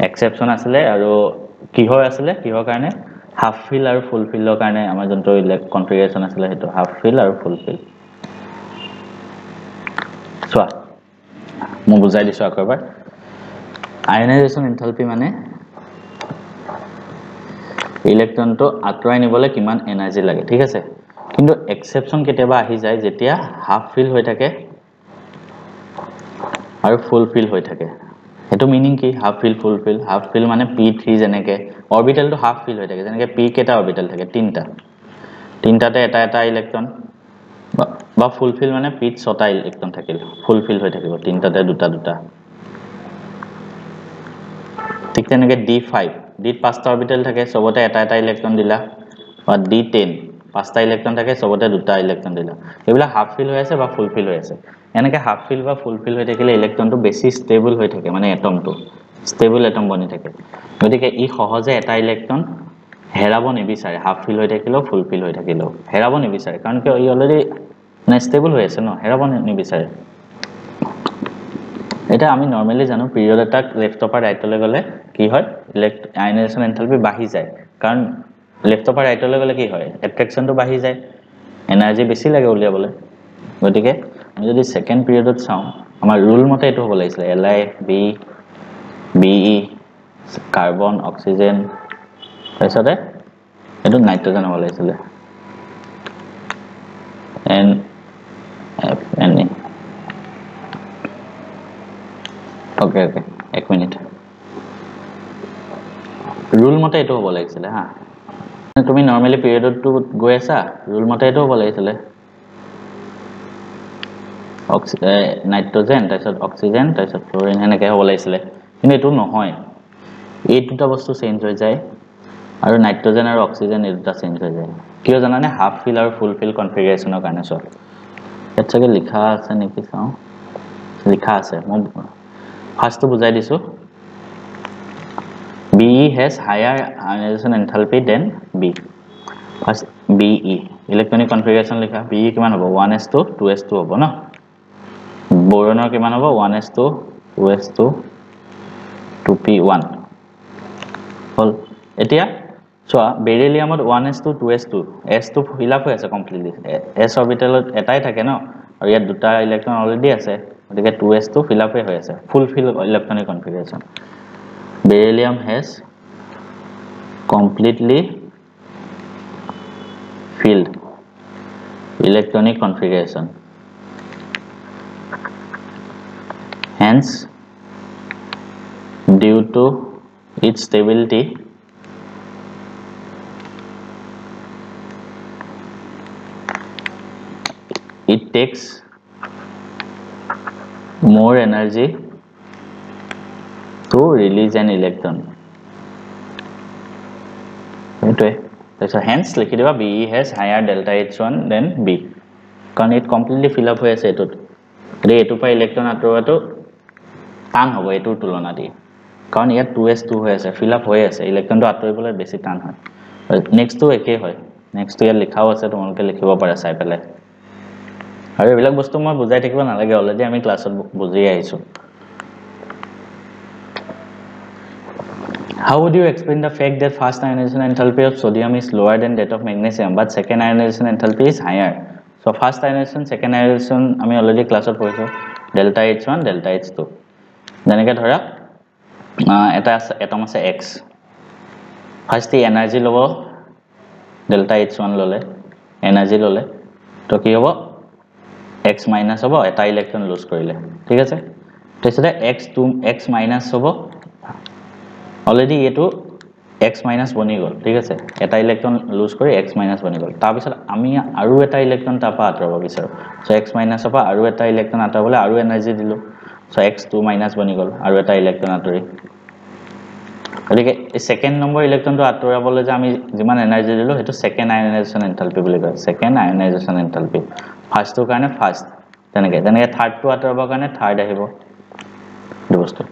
এক্সেপশন আছিল আৰু কিহৰ আছিল কিহৰ কাৰণে হাফ ফিল আৰু ফুল ফিলৰ কাৰণে আমাৰ জন্তু কনফিগাৰেশন আছিল হেতু হাফ ফিল আৰু ফুল ফিল সোৱা মই বুজাই দিছো আকবাৰ আয়নাইজেশন এনথালপি মানে ইলেক্ট্ৰনটো আঁতৰাই নিবলে কিমান এনাৰ্জি লাগে ঠিক আছে কিন্তু এক্সেপশন কেতিয়াবা আহি যায় যেতিয়া হাফ ফিল হৈ থাকে আৰু ফুল ফিল হৈ থাকে হেতু মিনিং কি হাফ ফিল মানে p3 জেনেকে অৰবিটেল টু হাফ ফিল হৈ থাকে জেনেকে p কেটা অৰবিটেল থাকে তিনটাতে এটা ইলেক্ট্ৰন বা ফুল ফিল মানে p 6টা ইলেক্ট্ৰন থাকিল ফুল ফিল হৈ থাকিব তিনটাতে দুটা ঠিক তেনেকে d5 d 5টা অৰবিটেল থাকে সবতে এটা ইলেক্ট্ৰন দিলা বা d10 5টা ইলেক্ট্ৰন থাকে সবতে দুটা ইলেক্ট্ৰন দিলা এবিলা হাফ ফিল হৈ আছে বা ফুল ফিল হৈ আছে এনেকে হাফ ফিল বা ফুল ফিল হৈ থাকিলে ইলেক্ট্ৰনটো বেছি ষ্টেবল হৈ থাকে মানে এটমটো ষ্টেবল এটম বনি থাকে গতিকে ই সহজে এটা ইলেক্ট্ৰন হেৰাব নিবিচাৰে হাফ ফিল হৈ থাকিলেও ফুল ফিল হৈ থাকিলেও হেৰাব নিবিচাৰে কাৰণ কি ই অলৰেডি ষ্টেবল হৈ আছে ন হেৰাব নিবিচাৰে এটা আমি নরমালি জানো পিরিয়ড এটা লেফট অফ রাইটলে গলে কি হয় আয়নাইজেশন এনথালপি বাঢ়ি যায় কারণ লেফট অফ রাইটলে গলে কি হয় অ্যাট্রাকশনটো বাঢ়ি যায় এনার্জি বেশি লাগে উলিয়াবলে গতিকে আমি যদি সেকেন্ড পিরিয়ডত চাও আমাৰ ৰুল মতে এটো হ'ব লাগিছিল Li Be কাৰ্বন অক্সিজেন তাৰছতে এটো নাইট্ৰজেন হ'ব লাগিছিল NFNA Okay, এক মিনিট ৰুল মতে এটো হ'ব লাগিছিল হা তুমি নৰ্মেলি পিৰিয়ডটো গৈ আছা ৰুল মতে এটো হ'ব লাগিছিলে নাইট্ৰজেন তাৰপিছত অক্সিজেন তাৰপিছত ফ্লোৰিন এনেকৈ হ'ব লাগিছিলে কিন্তু এইটো নহয় এই দুটা বস্তু চেঞ্জ হৈ যায় আৰু নাইট্ৰজেন আৰু অক্সিজেন এই দুটা চেঞ্জ হৈ যায় কিয় জানানে হাফ ফিল আৰু ফুল ফিল কনফিগাৰেশ্যনৰ কাৰণে চোৱা ইয়াত চাগে লিখা আছে নেকি চাওঁ লিখা আছে মই ফাৰ্ষ্টটো বুজাই দিছোঁ BE has higher ionization enthalpy than B. First BE electronic configuration likha BE kiman hobo 1s2 2s2 hobo na boronor kiman hobo 1s2 2s2 2p1 hol etia so beryllium 1s2 2s2 s2 fill up hoy ase completely s orbital etai thake na aru yat duta electron already ase odike 2s2 fill up hoy ase full fill electronic configuration beryllium has completely filled electronic configuration hence due to its stability it takes more energy to release an electron so hence likhi diba BE has higher delta H1 than B কাৰণ it completely fill up হৈ আছে এটোত ৰে এটো পা ইলেক্ট্ৰন আতৰাটো টান হ'ব এটোৰ তুলনা দি কাৰণ ইয়াত 2s2 হৈ আছে fill up হৈ আছে ইলেক্ট্ৰনটো আতৰিবলৈ বেছি টান হয় নেক্সট টো একে হয় নেক্সট ইয়াত লিখাও আছে তোমালোকে লিখিব পাৰা চাই পেলাই আৰু এবিলাক বস্তু মই বুজাই থাকিব নালাগে অলৰেডি আমি ক্লাছত বুজি আহিছো How would you explain the fact that first ionization enthalpy of sodium is lower than that of magnesium, but second ionization enthalpy is higher? So first ionization, second ionization, I already class of delta H1, delta H2. Then again, atom is X. First the energy level delta H1 lole, energy lole. So ki hobo X minus hobo, eta electron lose korile. ठीक है से? तो इसलिए X minus hobo. Already eto x minus boni gol ঠিক আছে এটা ইলেক্ট্রন লুজ কৰি x minus বনি গল তাৰ পিছত আমি আৰু এটা ইলেক্ট্ৰন তাপা আতৰাব বিচাৰো সো x minus পা আৰু এটা ইলেক্ট্ৰন আতৰাবলে আৰু এনাৰ্জি দিলো সো x2 minus বনি গল আৰু এটা ইলেক্ট্ৰন আতৰি গতিকে এই সেকেন্ড নম্বৰ ইলেক্ট্ৰনটো আতৰাবলে যে আমি যিমান এনাৰ্জি দিলো হেতু সেকেন্ড আয়নাইজেশন এনথালপি বুলি কয় সেকেন্ড আয়নাইজেশন এনথালপি ফাৰ্ষ্টৰ কাৰণে ফাৰ্ষ্ট তেনেকে থাৰ্ডটো আতৰাবৰ কাৰণে থাৰ্ড আহিব দুবস্তু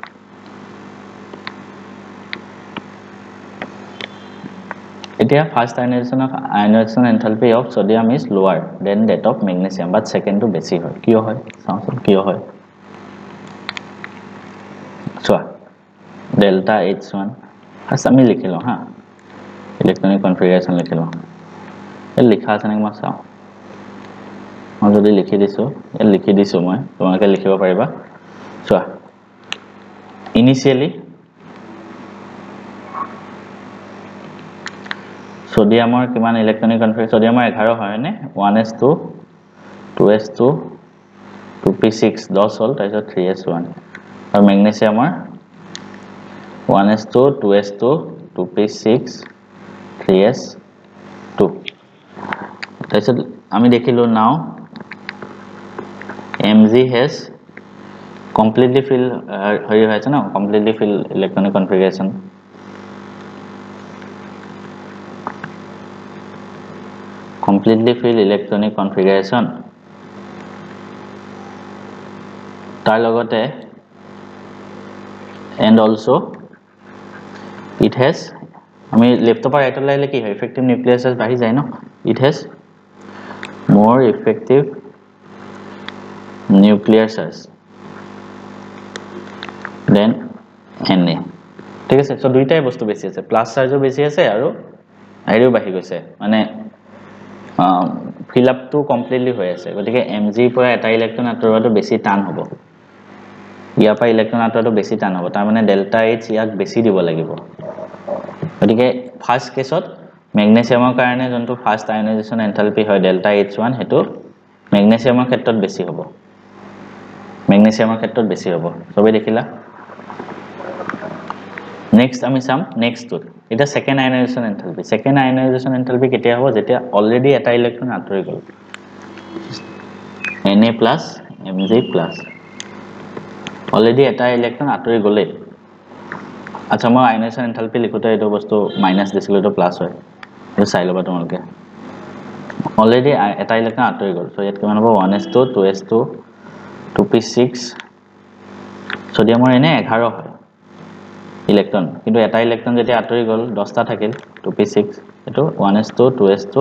এতিয়া first ionization enthalpy of sodium is lower than that of magnesium but second to বেছি হয় কিয় হয় চাওঁচোন কিয় হয় চোৱা delta H1 ফাৰ্ষ্ট আমি লিখিলো হা ইলেক্ট্ৰনিক কনফিগাৰেশ্যন লিখিলো এই লিখা আছে নেকি মই চাওঁ মই যদি লিখি দিছো মই তোমালোকে লিখিব পাৰিবা চোৱা ইনিশিয়ালি সোডিয়ামৰ কিমান ইলেক্ট্ৰনিক কনফিগাৰেশ্যন সোডিয়ামৰ 11 হয় নে 1s2 2s2 2p6 10 হল তাৰপিছত 3s1 আৰু মেগনেছিয়ামৰ 1s2 2s2 2p6 3s2 তাৰপিছত আমি দেখিলো নাও mg has completely fill হৈছে না completely fill electronic configuration completely fill electronic configuration tar logote and also it has ami left to right laile ki hoy effective nucleus bahi jay no it has more effective nuclear cells then Na ঠিক আছে সো দুইটাই বস্তু বেছি আছে প্লাস চাৰ্জো বেছি আছে আৰু আইৰিও বাহি গৈছে মানে fill up to completely হৈ আছে গতিকে mg পৰা এটা ইলেক্ট্ৰন আতৰাটো বেছি টান হ'ব ইয়া পা ইলেক্ট্ৰন আতৰাটো বেছি টান হ'ব তাৰ মানে ডেল্টা h ইয়াক বেছি দিব লাগিব গতিকে ফাৰ্স্ট কেছত মেগনেছিয়ামৰ কাৰণে যোনটো ফাৰ্স্ট আয়নাইজেশন এনথালপি হয় ডেল্টা h1 হেতু মেগনেছিয়ামৰ ক্ষেত্ৰত বেছি হ'ব সবে দেখিলা নেক্সট আমি চাম নেক্সট এটা second ionisation enthalpy second ionisation enthalpy কেতিয়া হ'ব যেতিয়া অলৰেডি এটা ইলেক্ট্ৰন আঁতৰি গ'ল Na plus Mg plus already এটা ইলেক্ট্ৰন আঁতৰি গ'লে আচ্ছা মই আয়নাইজেশন এনথালপি লিখোতে এইটো বস্তু মাইনাস দিছিলো এইটো প্লাস হয় এই চাই লবা তোমালোকে অলৰেডি এটা ইলেক্ট্ৰন আঁতৰি গ'ল সো ইয়াত কিমান হ'ব 1s2 2s2 2p6 সোডিয়ামৰ এনে 11 হয় ইলেক্ট্ৰন কিন্তু এটা ইলেক্ট্ৰন যেতিয়া আঁতৰি গ'ল 10টা থাকিল 2p6 এটো 1s2 2s2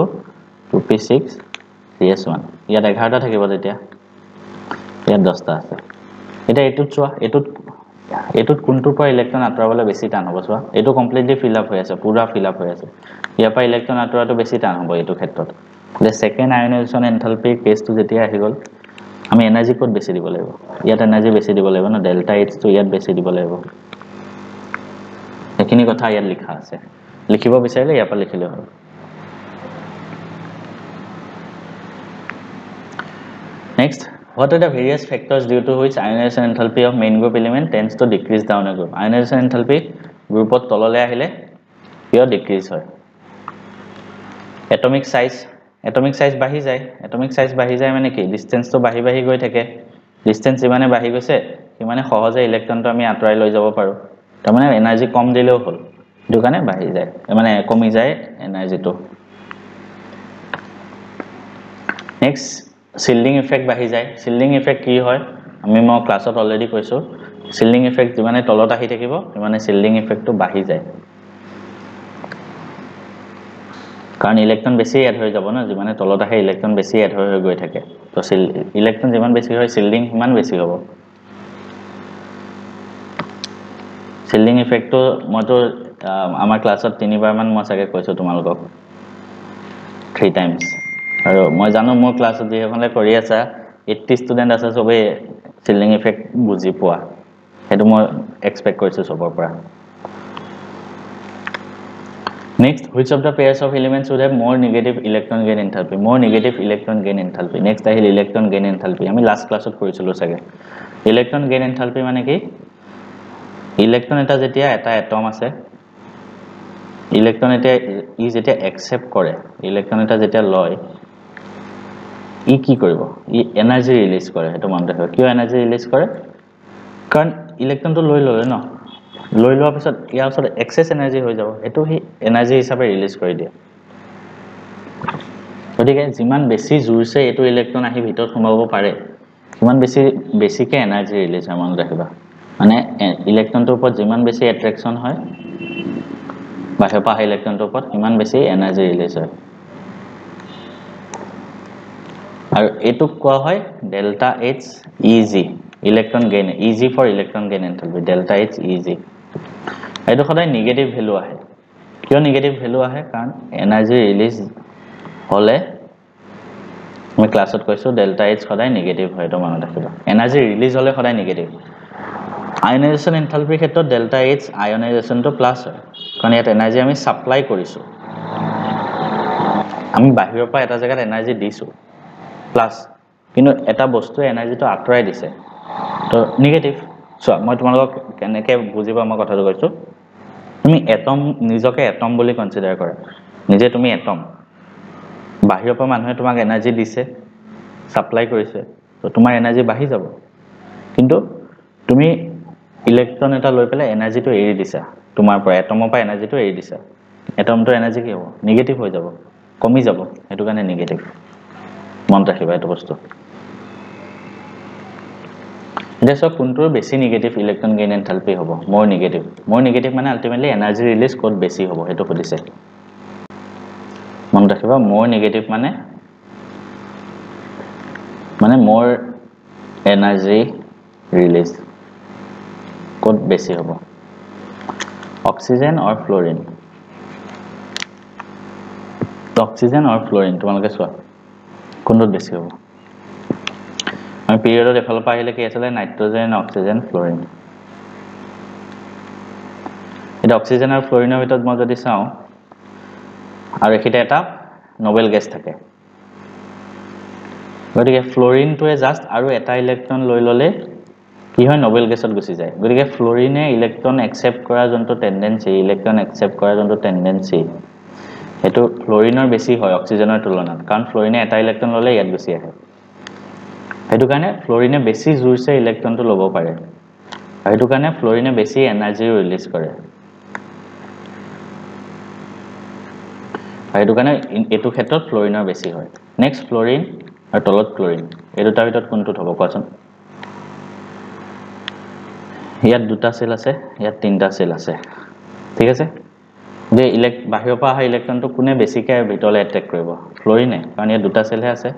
2p6 3s1 ইয়াত 11টা থাকিব তেতিয়া ইয়াত 10টা আছে এটা এটুত চোৱা এটুত কোনটোৰ পৰা ইলেক্ট্ৰন আঁতৰাবলৈ বেছি টান হ'ব চোৱা এটো কমপ্লিটলি ফিল আপ হৈ আছে পুৰা ফিল আপ হৈ আছে ইয়াৰ পৰা ইলেক্ট্ৰন আঁতৰাটো বেছি টান হ'ব এটো ক্ষেত্ৰত যে সেকেন্ড আয়নাইজেশন এনথালপি কেছটো যেতিয়া আহি গ'ল আমি এনাৰ্জি কোড বেছি দিব লাগিব ইয়াত এনাৰ্জি বেছি দিব লাগিব না ডেল্টা এইচ টো ইয়াত বেছি দিব লাগিব এখিনি কথা ইয়াত লিখা আছে লিখিব বিচাৰিলে ইয়াৰ পৰা লিখিলে হ'ব next what are the various factors due to which ionization enthalpy of main group element tends to decrease down a group ionization enthalpy গ্ৰুপত তললৈ আহিলে কিয় ডিক্ৰিজ হয় atomic size বাঢ়ি যায় মানে কি ডিসটেন্স তো বাঢ়ি গৈ থাকে ডিসটেন্স ইমানে বাঢ়ি গৈছে ইমানে সহজে ইলেক্ট্ৰনটো আমি আঁতৰাই লৈ যাব পাৰো তাৰ মানে এনাৰ্জি কম দিলেও হ'ল দুকানে বাঢ়ি যায় মানে কমি যায় এনাৰ্জিটো নেক্সট শিল্ডিং ইফেক্ট বাঢ়ি যায় শিল্ডিং ইফেক্ট কি হয় আমি মই ক্লাছত অলৰেডি কৈছো শিল্ডিং ইফেক্ট যিমানে তলত আহি থাকিব মানে শিল্ডিং ইফেক্টটো বাঢ়ি যায় কাৰণ ইলেক্ট্ৰন বেছি এড হৈ যাব না যিমানে তলত আহে ইলেক্ট্ৰন বেছি এড হৈ গৈ থাকে তো ইলেক্ট্ৰন যিমান বেছি হয় শিল্ডিং সিমান বেছি হ'ব শিল্ডিং ইফেক্টটো মইতো আমাৰ ক্লাছত তিনিবাৰ মান মই চাগে কৈছো তোমালোকক 3 টাইমছ আৰু মই জানো মোৰ ক্লাছত যে এফালে কৰি আছা 80 ষ্টুডেন্ট আছে সবে শিল্ডিং ইফেক্ট বুজি পোৱা হেতু মই এক্সপেক্ট কৰিছো সবৰ পৰা Next, which of the pairs of elements would have more negative electron gain enthalpy? More negative electron gain enthalpy. Next, I will electron gain enthalpy. I mean, last class of korichilo sage. Electron gain enthalpy mane ki? Electron eta jetia eta atom ase. Electron eta jetia accept kore. Electron eta jetia loy. Ki koribo? Energy release kore. Hetu mante hoy. Kyo energy release kore? Karon electron to loi lole no. লৈ লোৱাৰ পিছত ইয়াৰ ওচৰত এক্সেস এনাৰ্জি হৈ যাব এটো হি এনাৰ্জি হিচাপে ৰিলিজ কৰি দিয়ে গতিকে যিমান বেছি জোৰছে এটো ইলেক্ট্ৰন আহি ভিতৰত সোমাব পাৰে সিমান বেছিকে এনাৰ্জি ৰিলিজ হয় মনত ৰাখিবা মানে ইলেক্ট্ৰনটোৰ ওপৰত যিমান বেছি এট্ৰেকচন হয় বাহিৰৰ পৰা ইলেক্ট্ৰনটোৰ ওপৰত সিমান বেছি এনাৰ্জি ৰিলিজ হয় আৰু এটো কোৱা হয় delta H easy electron gain easy for electron gain enthalpy delta h easy এটো সদায় নেগেটিভ ভ্যালু আহে কিয় নেগেটিভ ভ্যালু আহে কাৰণ এনাৰ্জি ৰিলিজ হলে মই ক্লাছত কৈছো ডেল্টা h সদায় নেগেটিভ হয় তো মনত ৰাখিবা এনাৰ্জি ৰিলিজ হলে সদায় নেগেটিভ আয়নাইজেশন এনথালপি ক্ষেত্ৰত ডেল্টা h আয়নাইজেশন তো প্লাস হয় কাৰণ ইয়াত এনাৰ্জি আমি সাপ্লাই কৰিছো আমি বাহিৰৰ পৰা এটা জায়গাত এনাৰ্জি দিছো প্লাস কিন্তু এটা বস্তু এনাৰ্জিটো আঁতৰাই দিছে তো নেগেটিভ সো মই তোমালোকক কেনেকৈ বুজিবা মই কথাটো কৈছো তুমি এটম নিজকে এটম বুলি কনসিডাৰ কৰা নিজে তুমি এটম বাহিৰৰ পৰা মানুহে তোমাক এনাৰ্জি দিছে সাপ্লাই কৰিছে তো তোমাৰ এনাৰ্জি বাঢ়ি যাব কিন্তু তুমি ইলেক্ট্ৰন এটা লৈ পেলাই এনাৰ্জিটো এৰি দিছা তোমাৰ পৰা এটমৰ পৰা এনাৰ্জিটো এৰি দিছা এটমটো এনাৰ্জি কি হ'ব নেগেটিভ হৈ যাব কমি যাব এটো কাৰণে নেগেটিভ মন ৰাখিবা এটো বস্তু This কোনটোৰ বেছি নেগেটিভ ইলেক্ট্ৰন গেইন এনথালপি হ'ব more negative মানে আলটিমেটলি এনাৰ্জি ৰিলিজ কোড বেছি হ'ব হেতু খুদিছে মন ৰাখিবা more negative মানে more এনাৰ্জি ৰিলিজ কোড বেছি হ'ব অক্সিজেন অৰ ফ্লোৰিন তোমালোকে চোৱা কোনটোত বেছি হ'ব আমি পিৰিয়ডত এফালৰ পৰা আহিলে কি আছিলে নাইট্ৰজেন অক্সিজেন ফ্লোৰিন এটা অক্সিজেন আৰু ফ্লোৰিনৰ ভিতৰত মই যদি চাও আৰু এখিটা এটা নোবেল গেছ থাকে গতিকে ফ্লোৰিনটোৱে জাস্ট আৰু এটা ইলেক্ট্ৰন লৈ ললে কি হয় নোবেল গেছত গুচি যায় গতিকে ফ্লোৰিনে ইলেক্ট্ৰন একসেপ্ট কৰা যোনটো টেন্ডেন্সি ইলেক্ট্ৰন একসেপ্ট কৰা যোনটো টেন্ডেন্সি হেতু ফ্লোৰিনৰ বেছি হয় অক্সিজেনৰ তুলনাত কাৰণ ফ্লোৰিনে এটা ইলেক্ট্ৰন ললে ইয়াত গুচি আহে হেতু কাৰণে ফ্লোৰিনে বেছি জোৰছে ইলেক্ট্ৰনটো ল'ব পাৰে হেতু কাৰণে ফ্লোৰিনে বেছি এনাৰ্জি ৰিলিজ কৰে হেতু কাৰণে এটো ক্ষেত্ৰত ফ্লোৰিনৰ বেছি হয় নেক্সট ফ্লোৰিন আৰু তলত ক্লোৰিন এই দুটাৰ ভিতৰত কোনটো হ'ব কোৱাচোন ইয়াত দুটা সেল আছে ইয়াত তিনটা সেল আছে ঠিক আছে যে বাহিৰৰ পৰা অহা ইলেক্ট্ৰনটো কোনে বেছিকৈ ভিতৰলৈ এট্ৰেক্ট কৰিব ফ্লোৰিনে কাৰণ ইয়াত দুটা সেলহে আছে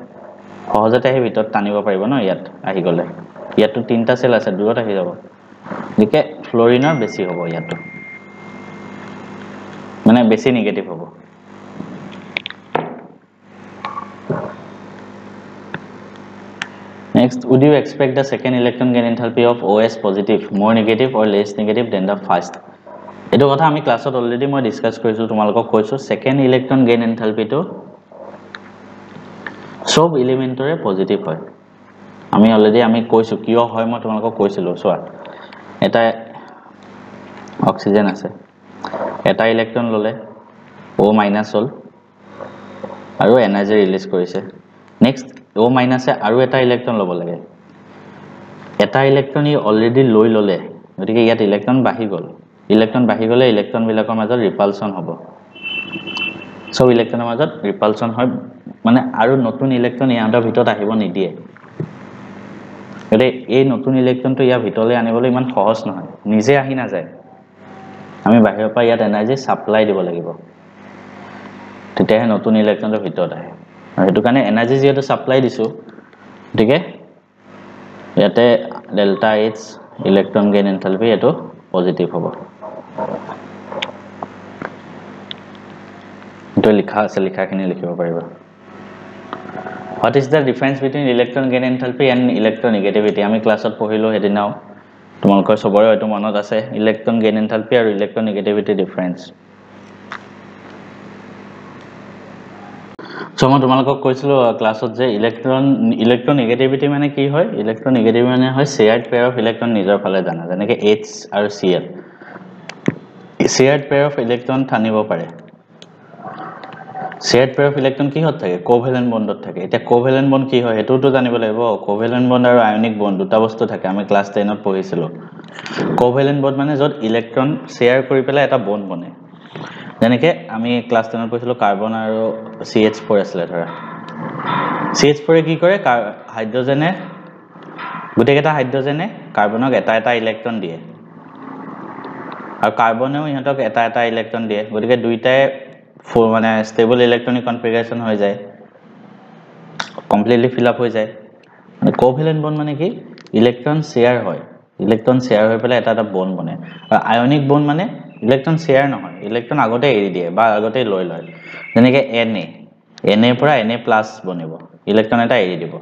সহজতে আহি ভিতৰত টানিব পাৰিব ন ইয়াত আহি গলে ইয়াতটো তিনটা সেল আছে দূৰত আহি যাব গতিকে ফ্লোৰিনৰ বেছি হ'ব ইয়াত মানে বেছি নেগেটিভ হ'ব Next, would you expect the second electron gain enthalpy of OS positive more negative or less negative than the first? এটো কথা আমি ক্লাছত অলৰেডি মই ডিসকাস কৰিছো তোমালোকক কৈছো সেকেন্ড ইলেক্ট্ৰন গেইন এনথালপি টো সব এলিমেন্টৰে পজিটিভ হয় আমি অলৰেডি আমি কৈছো কিয় হয় মই তোমালোকক কৈছিলো সোৱা এটা অক্সিজেন আছে এটা ইলেক্ট্ৰন ললে O- হল আৰু এনাৰ্জি ৰিলিজ কৰিছে নেক্সট O- এ আৰু এটা ইলেক্ট্ৰন ল'ব লাগে এটা ইলেক্ট্ৰন ই অলৰেডি লৈ ললে গতিকে ইয়াত ইলেক্ট্ৰন বাঢ়ি গলে ইলেক্ট্ৰন বিলাকৰ মাজত ৰিপালচন হ'ব সব ইলেক্ট্ৰনৰ মাজত ৰিপালচন হয় মানে আৰু নতুন ইলেক্ট্ৰন ইয়াৰ ভিতৰত আহিব নিদিয়ে গলে এই নতুন ইলেক্ট্ৰনটো ইয়াৰ ভিতৰলৈ আনিবলৈ ইমান সহজ নহয় নিজে আহি না যায় আমি বাহিৰৰ পৰা ইয়াত এনাৰ্জি সাপ্লাই দিব লাগিব তেতিয়াহে নতুন ইলেক্ট্ৰনটো ভিতৰত আহে আৰু হেতু কাৰণে এনাৰ্জি যেটো সাপ্লাই দিছো ঠিক আছে ইয়াতে delta H electron gain enthalpy এটো পজিটিভ হ'ব এটো লিখা আছে লিখাখিনি লিখিব পাৰিবা What is the difference between electron gain enthalpy and electronegativity আমি ক্লাছত পঢ়িলো হেদিনাও তোমালোকৰ সবৰে হয়তো মনত আছে ইলেক্ট্ৰন গেইন এনথালপি আৰু ইলেক্ট্ৰোনেগেটিভিটি ডিফাৰেন্স সো মই তোমালোকক কৈছিলো ক্লাছত যে ইলেক্ট্ৰোনেগেটিভিটি মানে কি হয় ইলেক্ট্ৰোনেগেটিভ মানে হয় শেয়াৰ্ড পেয়াৰ অফ ইলেক্ট্ৰন নিজৰ ফালে জানা যেনেকৈ H আৰু Cl শেয়াৰ্ড পেয়াৰ অফ ইলেক্ট্ৰন টানিব পাৰে শেয়াৰ্ড পেয়াৰ অফ ইলেক্ট্ৰন কি হত থাকে কোভেলেন্ট বন্ডত থাকে এটা কোভেলেন্ট বন্ড কি হয় হেতুটো জানিব লাগিব কোভেলেন্ট বন্ড আৰু আয়নিক বন্ড দুটা বস্তু থাকে আমি ক্লাস 10 ত পঢ়িছিলো কোভেলেন্ট বন্ড মানে যত ইলেক্ট্ৰন শেয়াৰ কৰি পেলাই এটা বন্ড বনে যেনেকৈ আমি ক্লাস 10 ত পঢ়িছিলো কাৰ্বন আৰু CH4 আছিল ধৰা CH4 এ কি কৰে হাইড্ৰোজেনে গুটেকেটা হাইড্ৰোজেনে কাৰ্বনক এটা এটা ইলেক্ট্ৰন দিয়ে আৰু কাৰ্বনেও ইহতক এটা এটা ইলেক্ট্ৰন দিয়ে গতিকে দুইটাই মানে স্টেবল ইলেক্ট্ৰনিক কনফিগাৰেশন হৈ যায় কমপ্লিটলি ফিল আপ হৈ যায় মানে কোভেলেন্ট বন্ড মানে কি ইলেক্ট্ৰন শেয়াৰ হয় ইলেক্ট্ৰন শেয়াৰ হৈ পেলাই এটা এটা বন্ড বনে আৰু আয়নিক বন্ড মানে ইলেক্ট্ৰন শেয়াৰ নহয় ইলেক্ট্ৰন আগতে এৰি দিয়ে বা আগতে লৈ লয় যেনেকৈ Na পৰা Na+ বনিব ইলেক্ট্ৰন এটা এৰি দিব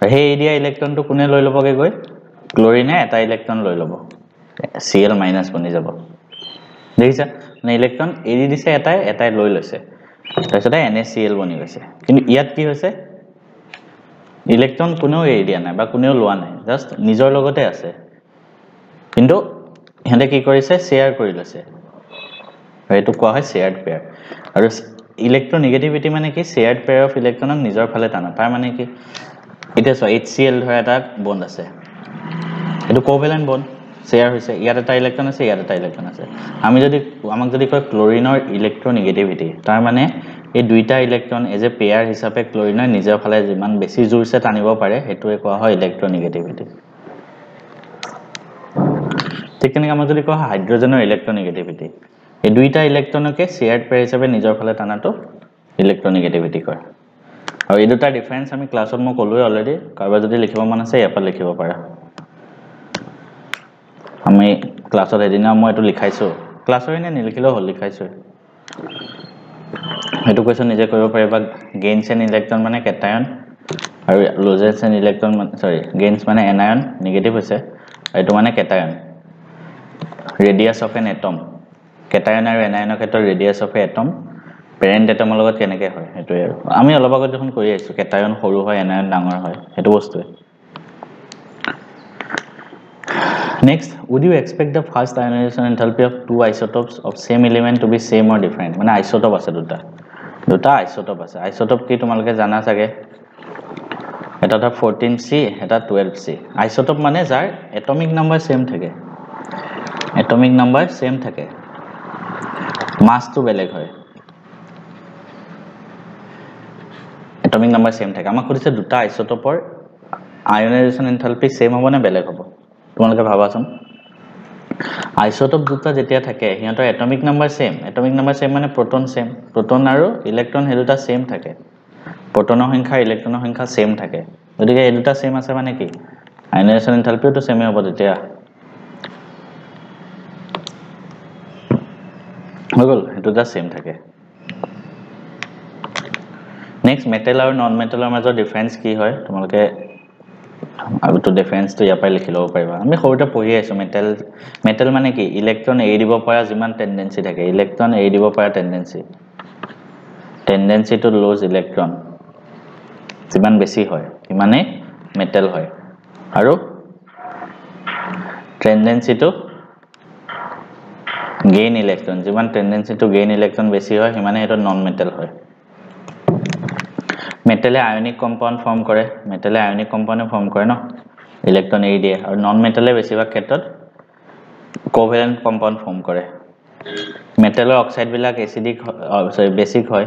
আৰু সেই এৰি দিয়া ইলেক্ট্ৰনটো কোনে লৈ লবগে গৈ ক্লোৰিনে এটা ইলেক্ট্ৰন লৈ লব Cl- বনি যাব দেখিছা মানে ইলেক্ট্ৰন এৰি দিছে এটাই লৈ লৈছে তাৰপিছতে NaCl বনি গৈছে কিন্তু ইয়াত কি হৈছে ইলেক্ট্ৰন কোনেও এৰি দিয়া নাই বা কোনেও লোৱা নাই জাস্ট নিজৰ লগতে আছে কিন্তু হেঁতে কি কৰিছে শেয়াৰ কৰি লৈছে এইটো কোৱা হয় শেয়াৰ্ড পেয়াৰ আৰু ইলেক্ট্ৰোনেগেটিভিটি মানে কি শেয়াৰ্ড পেয়াৰ অফ ইলেক্ট্ৰনক নিজৰ ফালে টানা তাৰ মানে কি এটা সো HCl ধৰা এটা বন্ড আছে এটো কোভেলেন্ট বন্ড শেয়াৰ হৈছে ইয়াত এটা ইলেক্ট্ৰন আছে ইয়াত এটা ইলেক্ট্ৰন আছে আমি যদি আমাক যদি কয় ক্লোৰিনৰ ইলেক্ট্ৰোনেগেটিভিটি তাৰ মানে এই দুইটা ইলেক্ট্ৰন এজ এ পেয়াৰ হিচাপে ক্লোৰিনৰ নিজৰ ফালে যিমান বেছি জোৰছে টানিব পাৰে হেতুৱে কোৱা হয় ইলেক্ট্ৰোনেগেটিভিটি ঠিক তেনেকৈ আমি যদি কয় হাইড্ৰোজেনৰ ইলেক্ট্ৰোনেগেটিভিটি এই দুইটা ইলেক্ট্ৰনকে শেয়াৰ্ড পেয়াৰ হিচাপে নিজৰ ফালে টানাটো ইলেক্ট্ৰোনেগেটিভিটি কয় আৰু এই দুটা ডিফাৰেন্স আমি ক্লাছত মই ক'লোৱে অলৰেডি কাৰবা যদি লিখিব মন আছে ইয়াৰ পৰা লিখিব পাৰা আমি ক্লাছত এদিনা মই এটো লিখাইছো ক্লাছৰ এনে নিলিখিলেও হল লিখাইছো এটো কোৱেশ্চন নিজে কৰিব পাৰিবা গেইনছ এন ইলেক্ট্ৰন মানে কেটায়ন আৰু লজেছ এন ইলেক্ট্ৰন সৰি গেইনছ মানে এনায়ন নেগেটিভ হৈছে এটো মানে cation radius of an atom cation আৰু এনায়নৰ ক্ষেত্ৰত ৰেডিয়াস অফ এটম পেৰেন্ট এটমৰ লগত কেনেকৈ হয় হেতুৱে আৰু আমি অলপ আগত যখন কৰি আছো কেটায়ন সৰু হয় এনায়ন ডাঙৰ হয় হেতু বস্তুৱে Next, would you expect the first ionization enthalpy of two isotopes of same element to be same or different? মানে isotope আছে দুটা isotope আছে. Isotope কি তোমালোকে জানা চাগে? এটা 14C, এটা 12C. Isotope মানে যাৰ atomic number same থাকে. Atomic number same থাকে. Mass to বেলেগ হয়. Atomic number same থাকে. আমাক কৈছে দুটা isotopৰ ionization enthalpy same হ'ব নে বেলেগ হ'ব? তোমালোকে ভাবাচোন. Isotope দুটা যেতিয়া থাকে হিহঁতৰ atomic number same. Atomic number same মানে proton same. Proton আৰু electron হে দুটা same থাকে. Protonৰ সংখ্যা ইলেক্ট্ৰনৰ সংখ্যা same থাকে. গতিকে এই দুটা same আছে মানে কি? Ionization enthalpy তো same হ'ব তেতিয়া. হগল এটো দা same থাকে. Next, metal আৰু non metalৰ মাজৰ difference কি হয়? তোমালোকে আৰু তো difference তো ইয়াৰ পৰা লিখি ল'ব পাৰিবা. আমি সৰুতে পঢ়ি আছো metal মানে কি? ইলেক্ট্ৰন এৰি দিব পৰা যিমান টেন্ডেন্সি থাকে, ইলেক্ট্ৰন এৰি দিব পৰা টেন্ডেন্সি to lose electron যিমান বেছি হয় সিমানে metal হয়. আৰু টেন্ডেন্সি to gain electron যিমান টেন্ডেন্সি to gain electron বেছি হয় সিমানে এটা non metal হয়. Metal ionic compound form কৰে, metal ionic compound form কৰে ন, electron এৰি দিয়ে, আৰু non metal বেছিভাগ ক্ষেত্ৰত covalent compound form কৰে. Metal oxide বিলাক acidic basic হয়,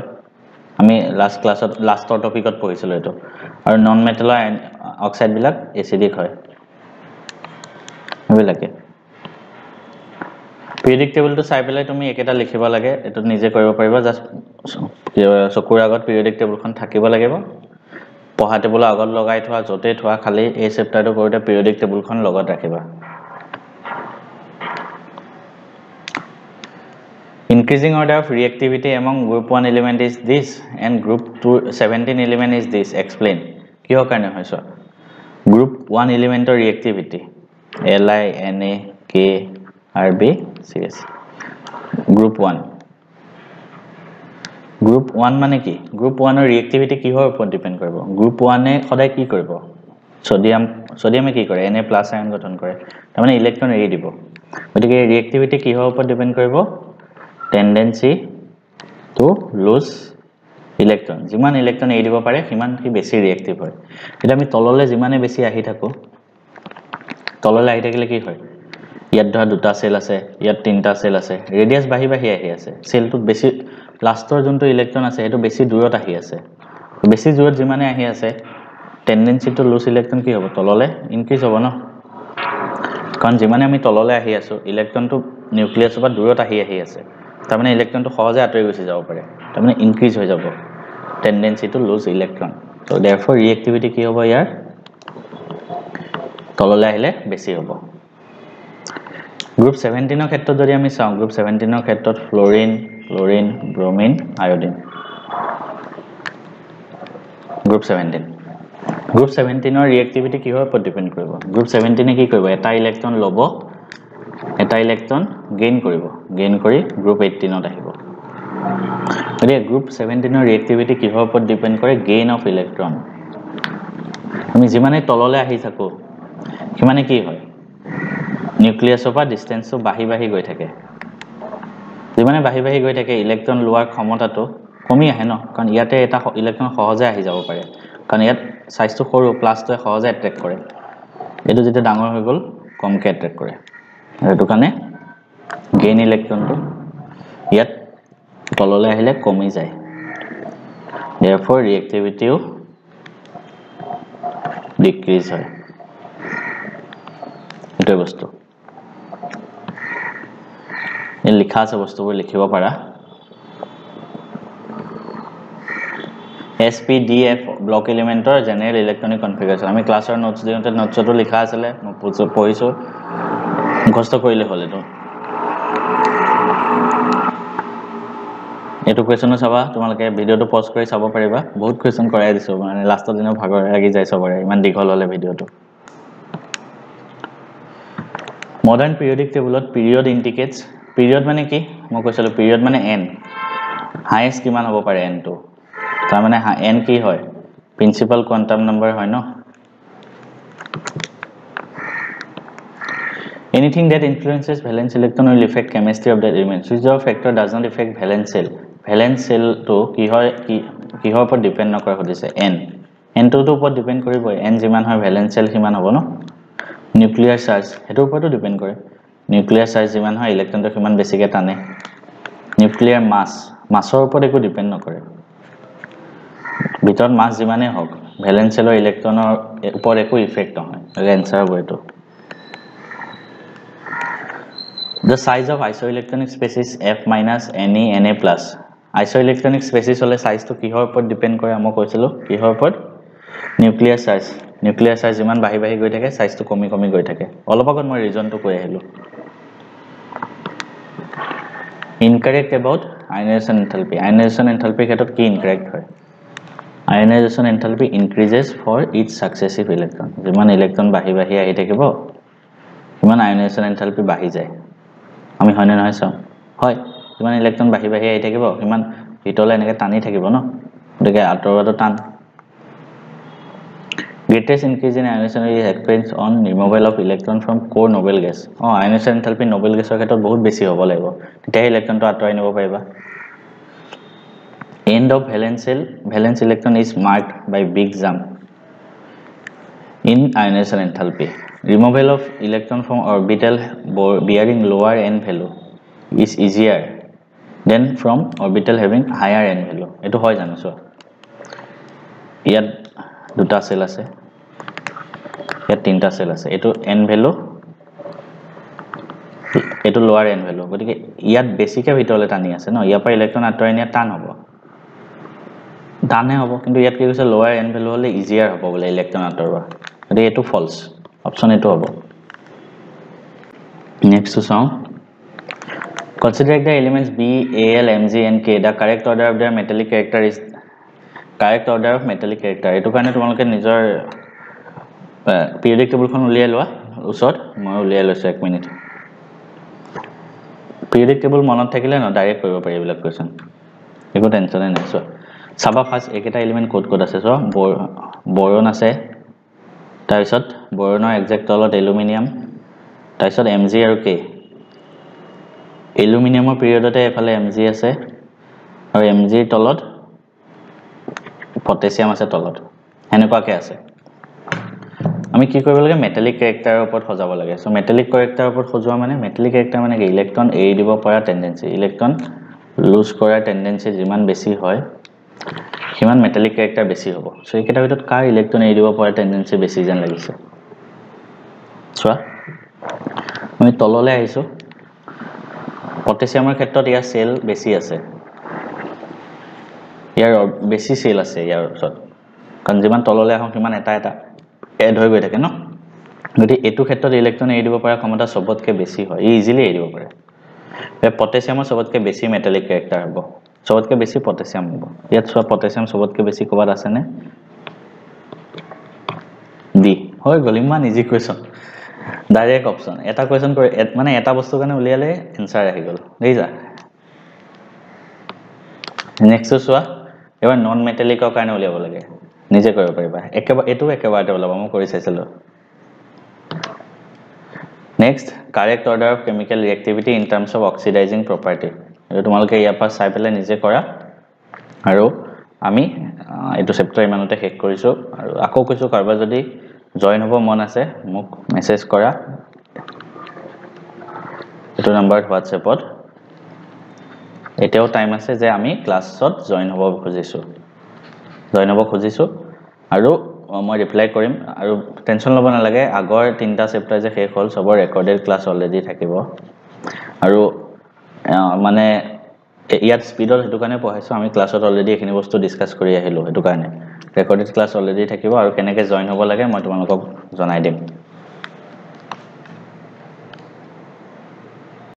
আমি last classত lastৰ টপিকত পঢ়িছিলো এটো, আৰু non metal oxide বিলাক acidic হয়. এবিলাকে periodic table to চাই পেলাই তুমি একেটা লিখিব লাগে, এটো নিজে কৰিব পাৰিবা, জাস্ট চকুৰ আগত periodic table খন থাকিব লাগিব, পঢ়া টেবুল আগত লগাই থোৱা যতে থোৱা, খালি এই চেপ্টাৰটো কৰোতে periodic table খন লগত ৰাখিবা. Increasing order of reactivity among group 1 element is this and group 17 element is this. Explain. কিয় কাৰণে হয়ছো? Group 1 element reactivity Li, Na, K, Rb, Cs. Group 1. Group 1 মানে কি? Group 1 ৰ reactivity কিহৰ ওপৰত ডিপেন্ড কৰিব? Group 1 এ সদায় কি কৰিব? সোডিয়ামে কি কৰে? Na প্লাস আয়ন গঠন কৰে, তাৰ মানে ইলেক্ট্ৰন এৰি দিব. গতিকে reactivity কিহৰ ওপৰত ডিপেন্ড কৰিব? Tendency to lose electron. যিমান ইলেক্ট্ৰন এৰি দিব পাৰে সিমান কি বেছি ৰিএক্টিভ হয়. এটা আমি তললে যিমানে বেছি আহি থাকো, তললে আহি থাকিলে কি হয়? ইয়াত ধৰা দুটা সেল আছে, ইয়াত তিনটা সেল আছে, ৰেডিয়াস বাঢ়ি বাঢ়ি আহি আছে, সেলটোত বেছি লাষ্টৰ যোনটো ইলেক্ট্ৰন আছে সেইটো বেছি দূৰত আহি আছে. বেছি দূৰত যিমানে আহি আছে, টেন্ডেন্সি টু লুজ ইলেক্ট্ৰন কি হ'ব? তললে ইনক্ৰিজ হ'ব ন, কাৰণ যিমানে আমি তললে আহি আছো ইলেক্ট্ৰনটো নিউক্লিয়াছৰ পৰা দূৰত আহি আছে, তাৰ মানে ইলেক্ট্ৰনটো সহজে আঁতৰি গুচি যাব পাৰে, তাৰ মানে ইনক্ৰিজ হৈ যাব tendency to lose electron. So therefore reactivity কি হ'ব ইয়াৰ? তললে আহিলে বেছি হ'ব. গ্ৰুপ 17 ৰ ক্ষেত্ৰত যদি আমি চাওঁ, গ্ৰুপ 17 ৰ ক্ষেত্ৰত Florin, chlorine, bromine, iodine. Group 17 group 17 ৰ ৰিএক্টিভিটি কিহৰ ওপৰত ডিপেন্ড কৰিব? গ্ৰুপ 17 এ কি কৰিব? এটা ইলেক্ট্ৰন ল'ব, এটা ইলেক্ট্ৰন গেইন কৰি গ্ৰুপ 18 ত আহিব. গতিকে গ্ৰুপ 17 ৰ ৰিএক্টিভিটি কিহৰ ওপৰত ডিপেন্ড কৰে? Gain of electron. আমি যিমানে তললে আহি থাকো সিমানে কি হয়? নিউক্লিয়াছৰ পৰা ডিসটেন্সটো বাঢ়ি বাঢ়ি গৈ থাকে, যিমানে বাঢ়ি বাঢ়ি গৈ থাকে ইলেক্ট্ৰন লোৱাৰ ক্ষমতাটো কমি আহে ন, কাৰণ ইয়াতে এটা ইলেক্ট্ৰন সহজে আহি যাব পাৰে, কাৰণ ইয়াত সাইজটো সৰু, প্লাছটোৱে সহজে এট্ৰেক্ট কৰে, এটো যেতিয়া ডাঙৰ হৈ গ'ল কমকে এট্ৰেক্ট কৰে, এটো কাৰণে গেইন ইলেক্ট্ৰনটো ইয়াত তললে আহিলে কমি যায়. therefore reactivity decrease হয়. এটো বস্তু এই লিখা আছে, বস্তুবোৰ লিখিব পাৰা. SPDF ব্লক এলিমেন্টৰ জেনাৰেল ইলেক্ট্ৰনিক কনফিগাৰেশন আমি ক্লাছৰ নোটছ দিওঁতে নোটছটো লিখা আছিলে, মই পঢ়িছো, মুখস্থ কৰিলে হ'ল. এটো কোৱেশ্চনো চাবা, তোমালোকে ভিডিওটো পজ কৰি চাব পাৰিবা, বহুত কোৱেশ্চন কৰাই দিছো, মানে লাষ্টৰ দিনৰ ভাগৰ লাগি যায় সবৰে, ইমান দীঘল হলে ভিডিওটো. মডাৰ্ন পিৰিয়ডিক টেবুলত পিৰিয়ড ইন্ডিকেটস, পিৰিয়ড মানে কি? মই কৈছিলো পিৰিয়ড মানে n, হাইয়েস্ট কিমান হ'ব পাৰে n টো, তাৰ মানে n কি হয়? প্ৰিন্সিপাল কোয়ান্টাম নাম্বাৰ হয় ন. Anything that influences valence electron will affect chemistry of that element. Which of factor does not affect valence cell? Valence cell to কিহৰ ওপৰত ডিপেন্ড নকৰে হদিছে n n টোৰ ওপৰত ডিপেন্ড কৰিব n যিমান হয় ভ্যালেন্স সেল সিমান হ'ব ন নিউক্লিয়াৰ চাৰ্জ হেটোৰ ওপৰতো ডিপেন্ড কৰে নিউক্লিয়াৰ চাৰ্জ যিমান হয় ইলেক্ট্ৰনটো কিমান বেছিকে টানে নিউক্লিয়াৰ মাছৰ ওপৰত একো ডিপেন্ড নকৰে ভিতৰত মাছ যিমানে হওক ভ্যালেন্স সেলৰ ইলেক্ট্ৰনৰ ওপৰত একো ইফেক্ট নহয় এনসাৰ হ'ব এটো The size of isoelectronic species F minus Ne Na plus isoelectronic species হলে সাইজ তো কিহৰ ওপৰত ডিপেন্ড কৰে আমি কৈছিলো কিহৰ ওপৰত নিউক্লিয়াৰ চাৰ্জ যিমান বাহি বাহি গৈ থাকে সাইজ তো কমি কমি গৈ থাকে অলপ আগত মই ৰিজনটো কৈ আহিলো incorrect about ionization enthalpy ক্ষেত্ৰত কি incorrect হয় ionization enthalpy increases for each successive electron যিমান ইলেক্ট্ৰন বাহি বাহি আহি থাকিব সিমান ionization enthalpy বাহি যায় আমি হয়নে নহয় চাও হয় যিমান ইলেক্ট্ৰন বাহি বাহি আহি থাকিব সিমান ভিতৰলে এনেকে টানি থাকিব ন গতিকে আঁতৰটো টান greatest increase in ionization is experienced on removal of electron from core noble gas ionization enthalpy noble gasৰ ক্ষেত্ৰত বহুত বেছি হ'ব লাগিব তেতিয়া ইলেক্ট্ৰনটো আঁতৰাই নিব পাৰিবা end of valence electron is marked by big jump in ionization enthalpy removal of electron from orbital bearing lower n value is easier than from orbital having higher n value eto hoy janu so ইয়াত দুটা সেল আছে ইয়াত তিনটা সেল আছে এটো n value এটো লোৱাৰ n value গতিকে ইয়াত বেছিকে ভিতৰলে টানি আছে ন ইয়াৰ পৰা ইলেক্ট্ৰন আঁতৰাই নিয়া টান হ'ব টানে হ'ব কিন্তু ইয়াত কি কৈছে লোৱাৰ n value হলে ইজিয়াৰ হ'ব বলে ইলেক্ট্ৰন আঁতৰোৱা গতিকে এটো ফলস অপচন এটো হ'ব নেক্সট চাও Consider the elements B, Al, Mg and K. The correct order of their metallic character is correct order of metallic character. এটো কাৰণে তোমালোকে নিজৰ periodic table খন উলিয়াই লোৱা ওচৰত মই উলিয়াই লৈছো 1 মিনিট periodic table মনত থাকিলে ন ডাইৰেক্ট কৰিব পাৰি এইবিলাক কোৱেশ্চন একো টেনচন নাই সো সাবা ফাৰ্স্ট একেটা এলিমেন্ট কোড আছে সো বোৰন আছে তাৰ পিছত বোৰনৰ এক্সাক্ট তলত এলুমিনিয়াম তাৰ পিছত Mg আৰু K এলুমিনিয়ামৰ পিৰিয়ডতে এফালে Mg আছে আৰু Mg তলত পটাছিয়াম আছে তলত হেনেকুৱাকে আছে আমি কি কৰিব লাগে মেটালিক ক্যাৰেক্টাৰৰ ওপৰত সজাব লাগে সো মেটালিক ক্যাৰেক্টাৰৰ ওপৰত সজোৱা মানে মেটালিক ক্যাৰেক্টাৰ মানে কি ইলেক্ট্ৰন এৰি দিব পৰা টেন্ডেন্সি ইলেক্ট্ৰন লুজ কৰাৰ টেন্ডেন্সি যিমান বেছি হয় সিমান মেটালিক ক্যাৰেক্টাৰ বেছি হ'ব সো এইকেইটাৰ ভিতৰত কাৰ ইলেক্ট্ৰন এৰি দিব পৰা টেন্ডেন্সি বেছি যেন লাগিছে চোৱা আমি তললে আহিছো পটাছিয়ামৰ ক্ষেত্ৰত ইয়াৰ সেল বেছি আছে ইয়াৰ বেছি সেল আছে ইয়াৰ ওচৰত কাৰণ যিমান তললে আহো কিমান এটা এড হৈ গৈ থাকে ন যদি এটো ক্ষেত্ৰত ইলেক্ট্ৰন এৰি দিব পৰা ক্ষমতা সবতকে বেছি হয় ইজিলি এৰি দিব পাৰে পটাছিয়ামৰ সবতকে বেছি মেটালিক ক্যাৰেক্টাৰ হ'ব সবতকে বেছি পটাছিয়াম হ'ব ইয়াত সব পটাছিয়াম সবতকে বেছি কবাত আছে নে ডি হৈ গল ইমান ইজি কোৱেশ্চন ডাইৰেক্ট অপচন এটা কোৱেশ্চন কৰি মানে এটা বস্তু কাৰণে উলিয়ালে আনসাৰ আহি গল দেইজা নেক্সট চোৱা এবাৰ নন মেটালিকৰ কাৰণে উলিয়াব লাগে নিজে কৰিব পাৰিবা একেবাৰতে ওলাব মই কৰি চাইছিলো next correct order of chemical reactivity in terms of oxidising property এটো তোমালোকে ইয়াৰ পৰা চাই পেলাই নিজে কৰা আৰু আমি এটো চেপ্টাৰ ইমানতে শেষ কৰিছো আৰু আকৌ কৈছো কাৰবা যদি জয়েন হ'ব মন আছে মোক মেছেজ কৰা এটো নাম্বাৰত WhatsAppত এটাও টাইম আছে যে আমি ক্লাছত জয়েন হ'ব খুজিছো আৰু মই ৰিপ্লাই কৰিম আৰু টেনচন ল'ব নালাগে আগৰ তিনটা চেপ্টাৰ যে শেষ হ'ল সবৰ ৰেকৰ্ডেড ক্লাছ অলৰেডি থাকিব আৰু মানে ইয়াত স্পিডত হেতু কাৰণে পঢ়াইছো আমি ক্লাছত অলৰেডি এখিনি বস্তু ডিসকাস কৰি আহিলো হেতু কাৰণে ৰেকৰ্ডেড ক্লাছ অলৰেডি থাকিব আৰু কেনেকৈ জয়েন হ'ব লাগে মই তোমালোকক জনাই দিম